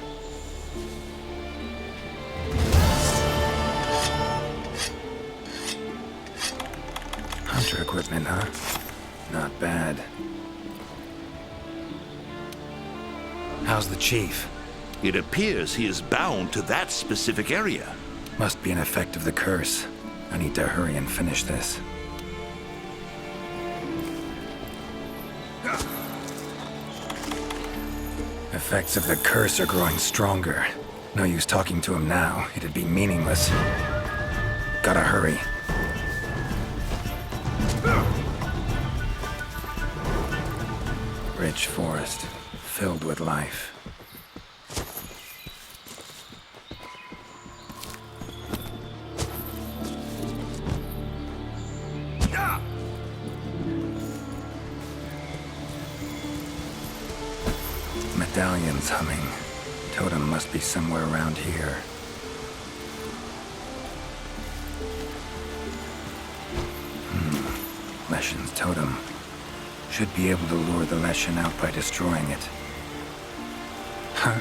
Hunter equipment, huh? Not bad. How's the Chief? It appears he is bound to that specific area. Must be an effect of the curse. I need to hurry and finish this. Effects of the curse are growing stronger. No use talking to him now. It'd be meaningless. Gotta hurry. Rich forest, filled with life. Medallions humming. Totem must be somewhere around here. Leshen's totem. Should be able to lure the Leshen out by destroying it. Huh?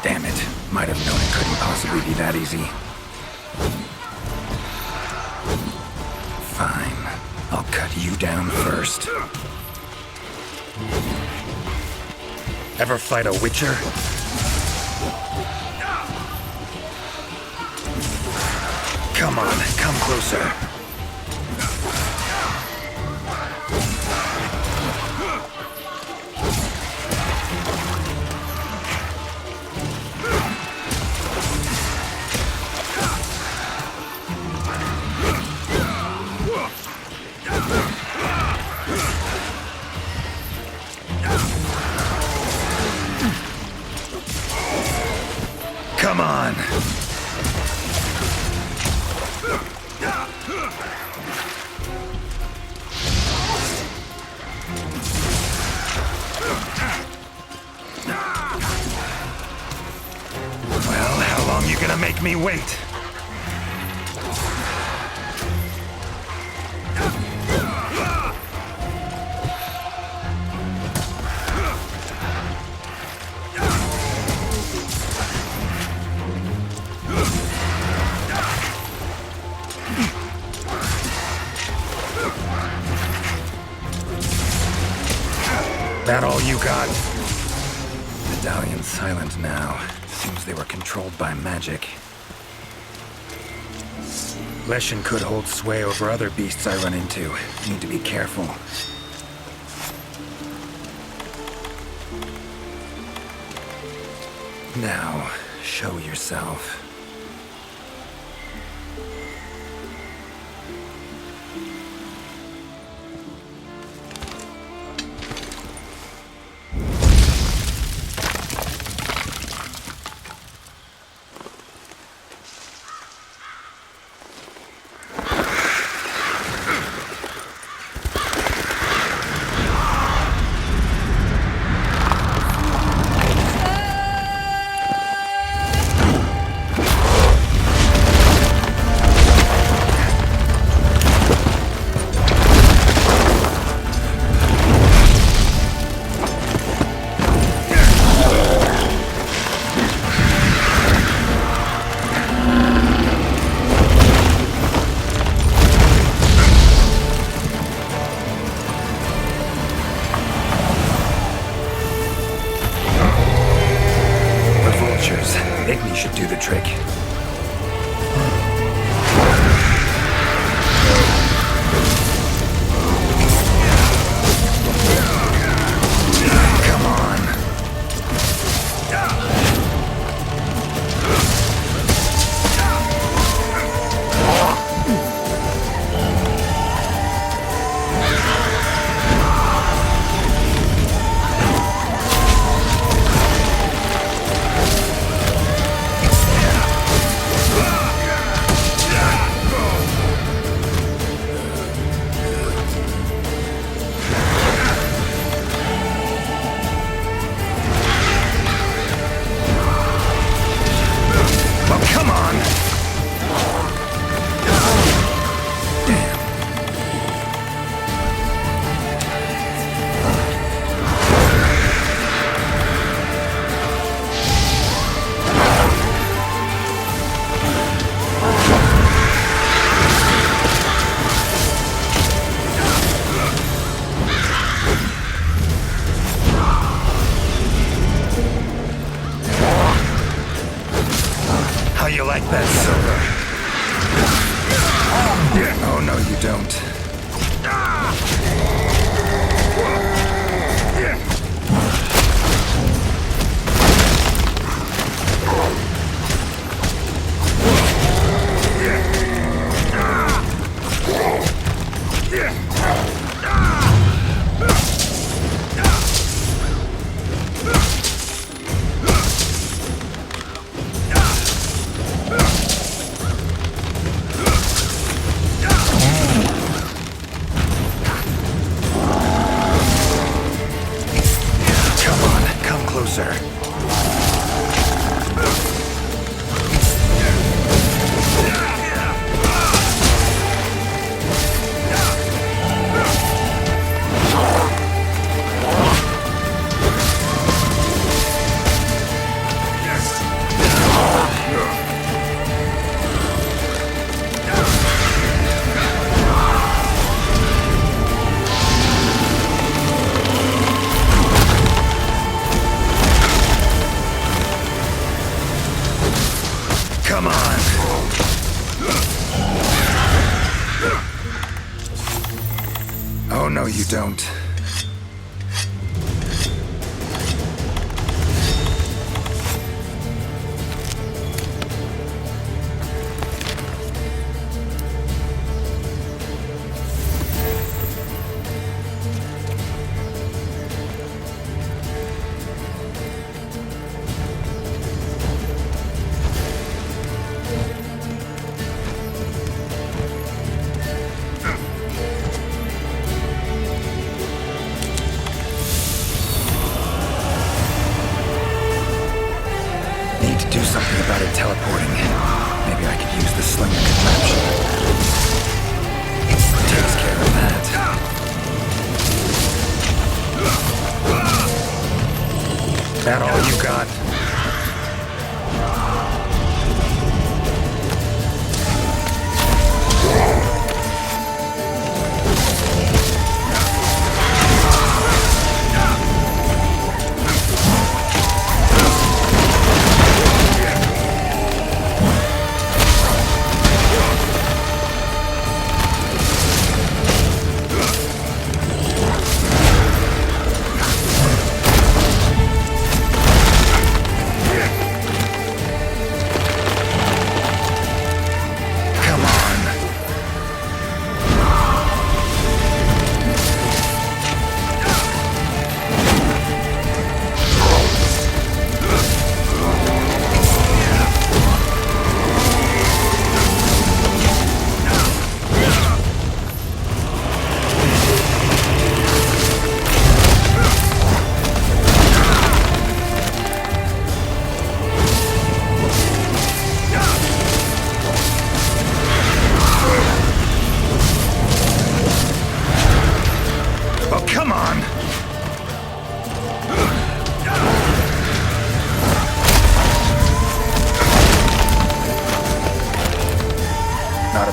Damn it. Might have known it couldn't possibly be that easy. Fine. I'll cut you down first. Ever fight a Witcher? Come on, come closer. make me wait. That all you got? Medallion's silent now. Seems they were controlled by magic. Leshen could hold sway over other beasts I run into. Need to be careful. Now, show yourself. Igni should do the trick. Come on. You like that, Silver? Oh, no, you don't. Closer. Come on. Oh, no, you don't.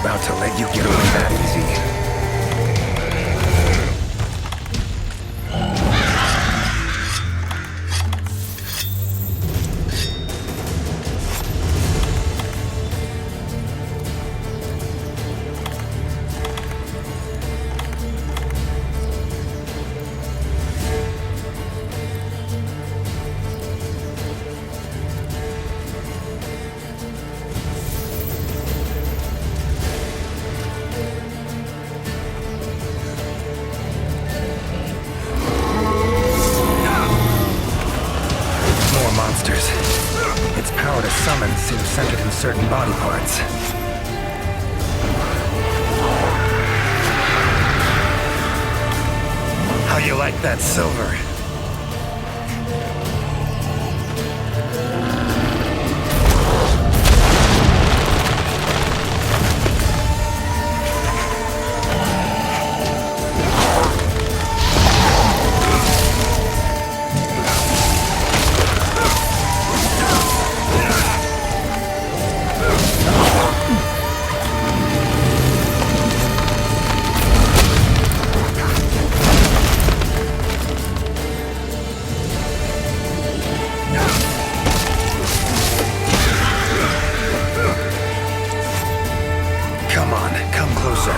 about to let you get away that easy. Monsters. Its power to summon seems centered in certain body parts. How you like that silver? Come on, come closer.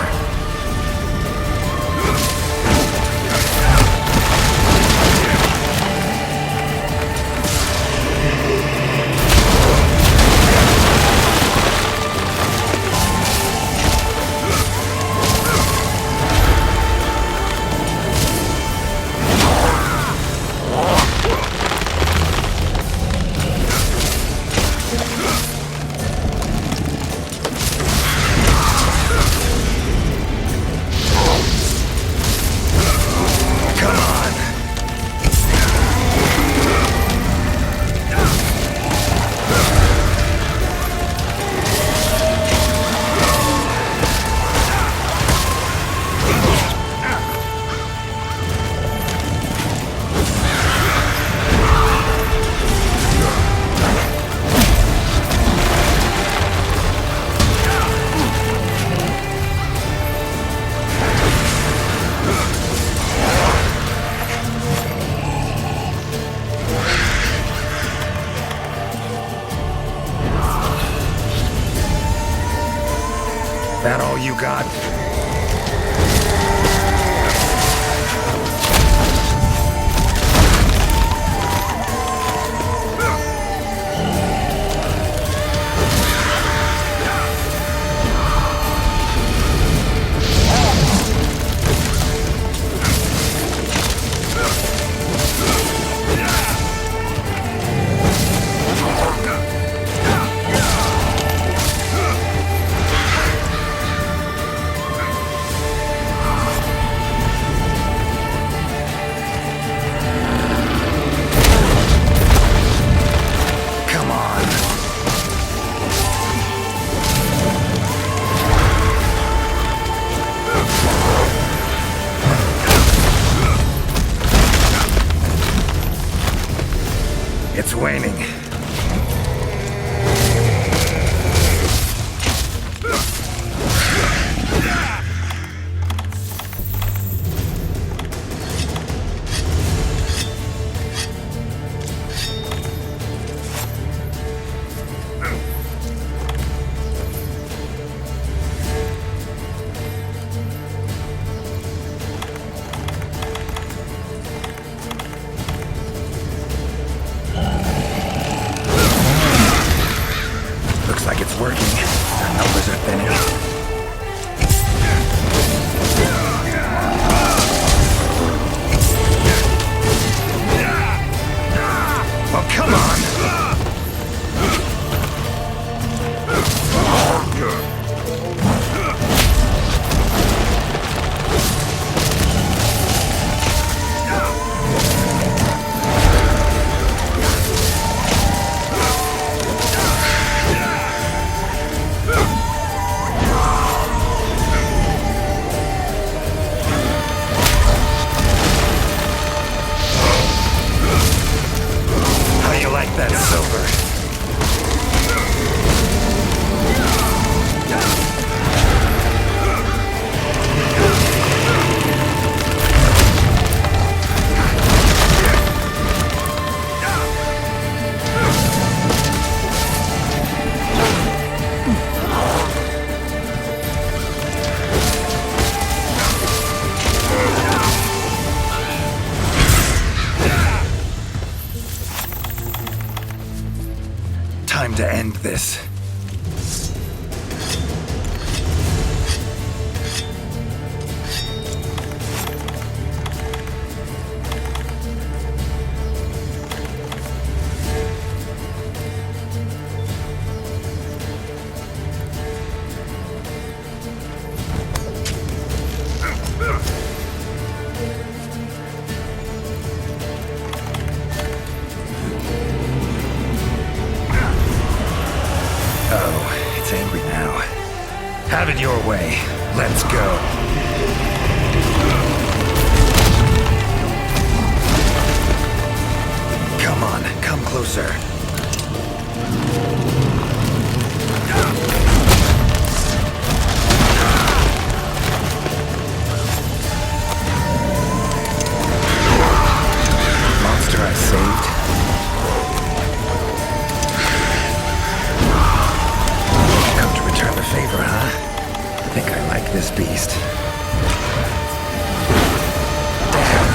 That all you got? It's waning. Like it's working. Our numbers are thinning. Oh, come on! That silver. now. Have it your way. Let's go. Come on, come closer. Monster I saved. Come to return the favor, huh? Think I like this beast. Damn.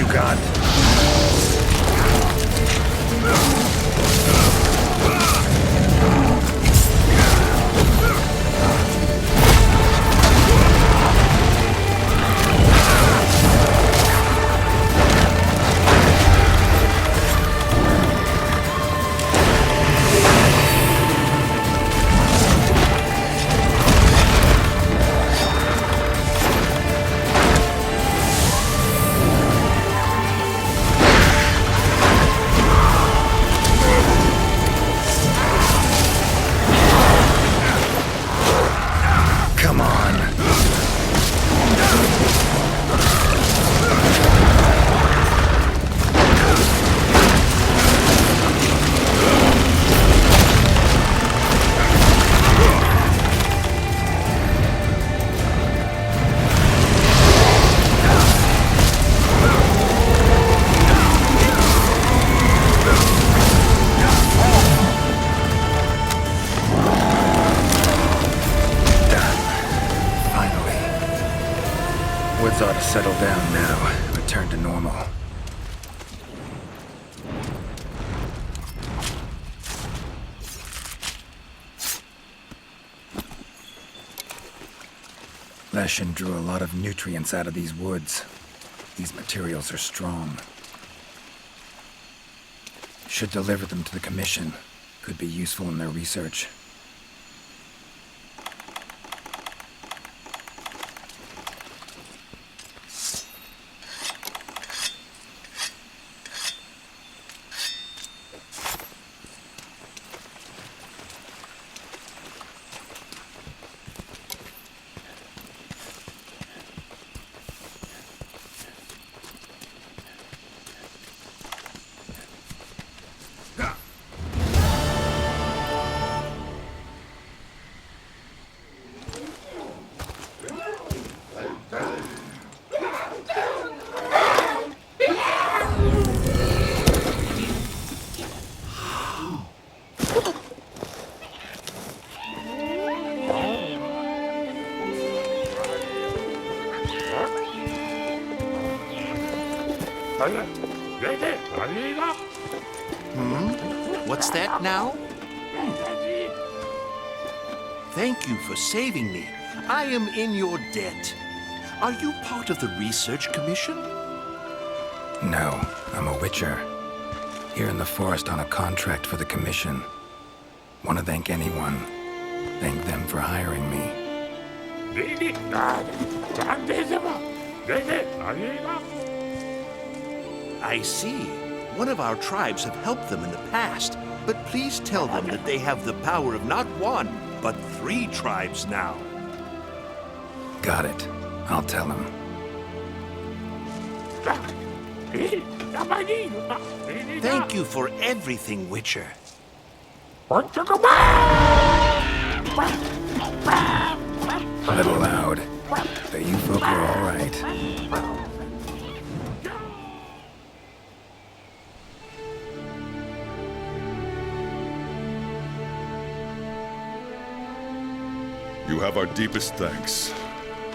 you got? Come on. Woods ought to settle down now. Return to normal. Leshen drew a lot of nutrients out of these woods. These materials are strong. Should deliver them to the Commission. Could be useful in their research. What's that now? Thank you for saving me. I am in your debt. Are you part of the Research Commission? No, I'm a witcher. Here in the forest on a contract for the Commission. Want to thank anyone. Thank them for hiring me. I see. One of our tribes have helped them in the past, but please tell them that they have the power of not one, but 3 tribes now. Got it. I'll tell them. Thank you for everything, Witcher. A little loud, but you folk are all right. You have our deepest thanks.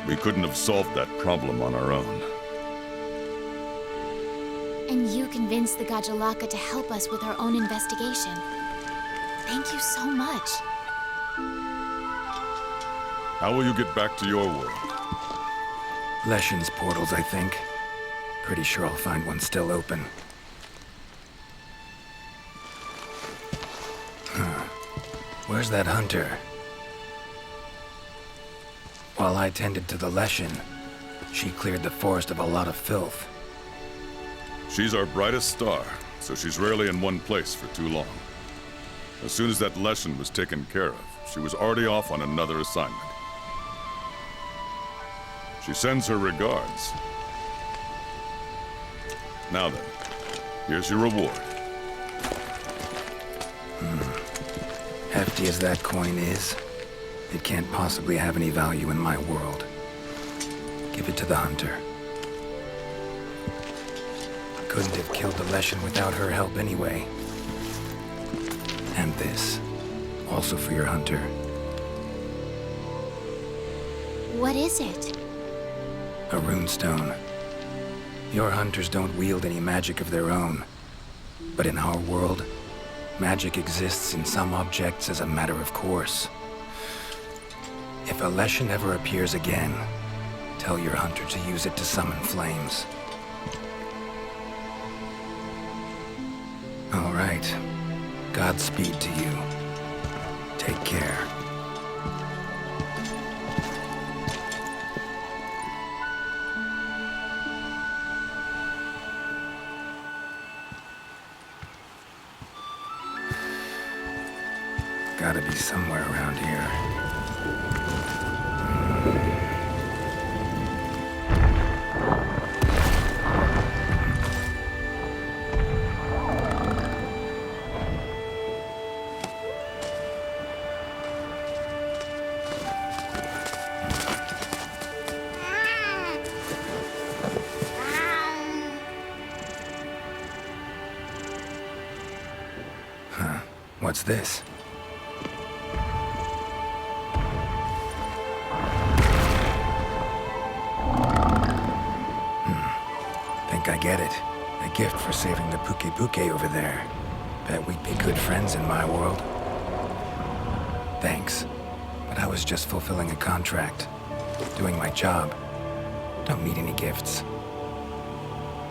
We couldn't have solved that problem on our own. And you convinced the Gajalaka to help us with our own investigation. Thank you so much. How will you get back to your world? Leshen's portals, I think. Pretty sure I'll find one still open. Where's that hunter? While I tended to the Leshen, she cleared the forest of a lot of filth. She's our brightest star, so she's rarely in one place for too long. As soon as that Leshen was taken care of, she was already off on another assignment. She sends her regards. Now then, here's your reward. Hefty as that coin is, it can't possibly have any value in my world. Give it to the hunter. Couldn't have killed the Leshen without her help anyway. And this, also for your hunter. What is it? A runestone. Your hunters don't wield any magic of their own. But in our world, magic exists in some objects as a matter of course. If a Leshen ever appears again, tell your hunter to use it to summon flames. All right. Godspeed to you. Take care. Gotta be somewhere around here. Huh. What's this? I get it. A gift for saving the Pukei-Pukei over there. Bet we'd be good friends in my world. Thanks. But I was just fulfilling a contract. Doing my job. Don't need any gifts.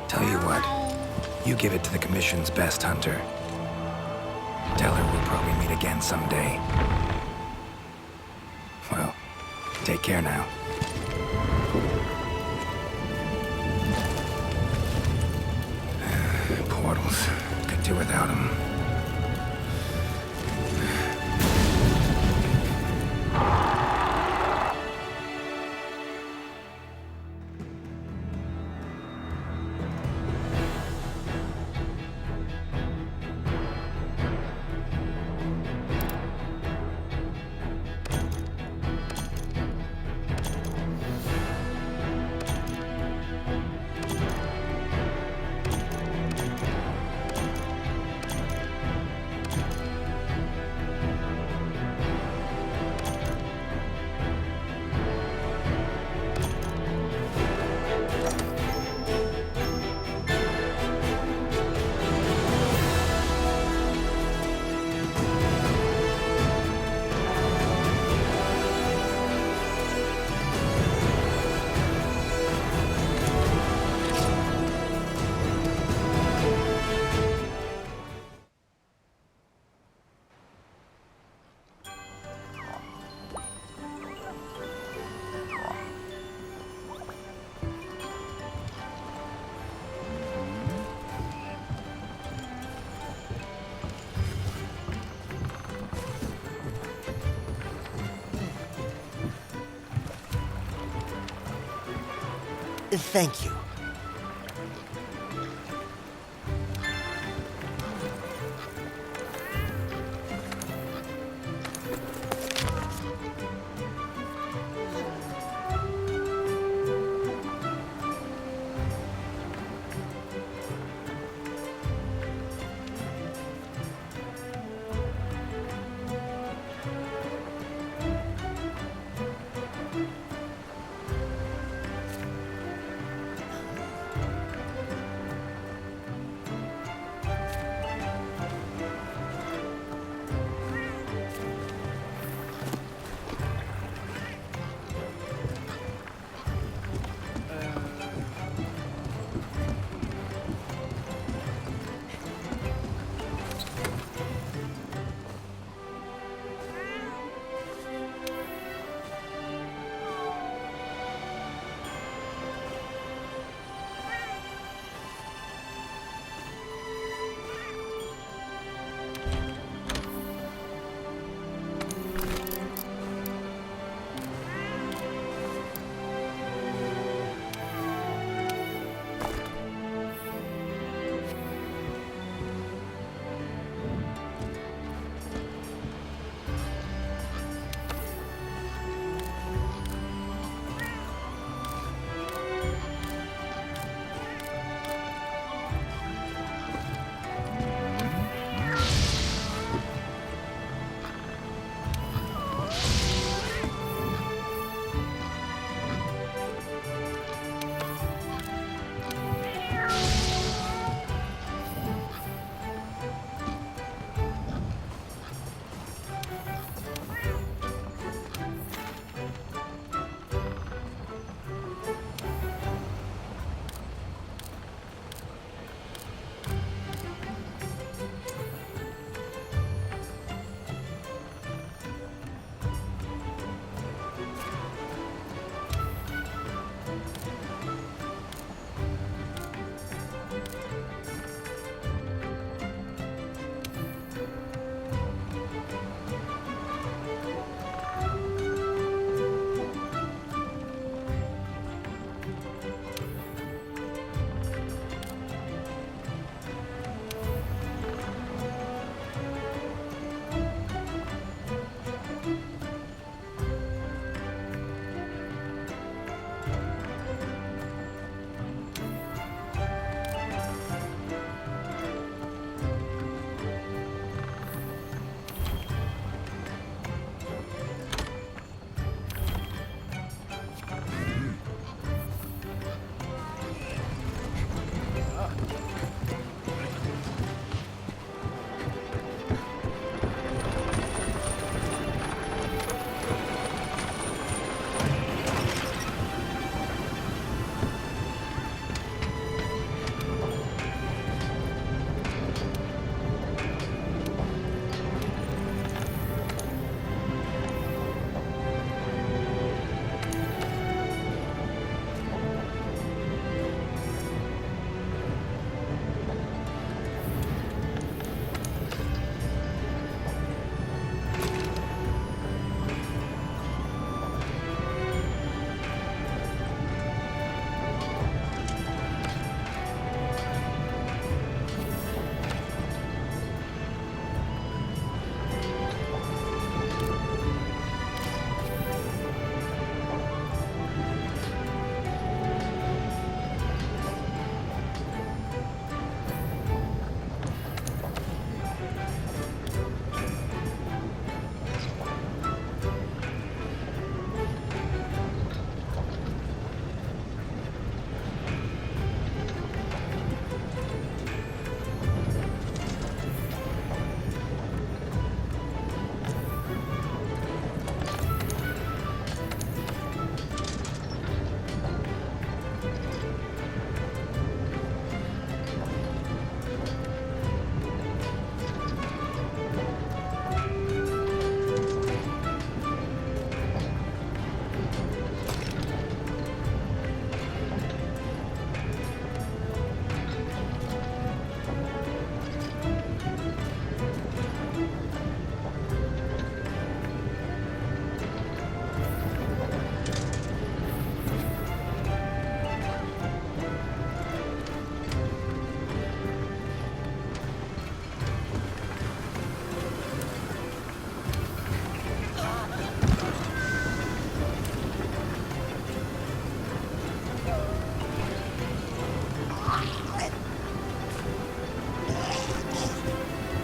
Tell you what. You give it to the Commission's best hunter. Tell her we'll probably meet again someday. Well, take care now. Portals. Could do without them. Thank you.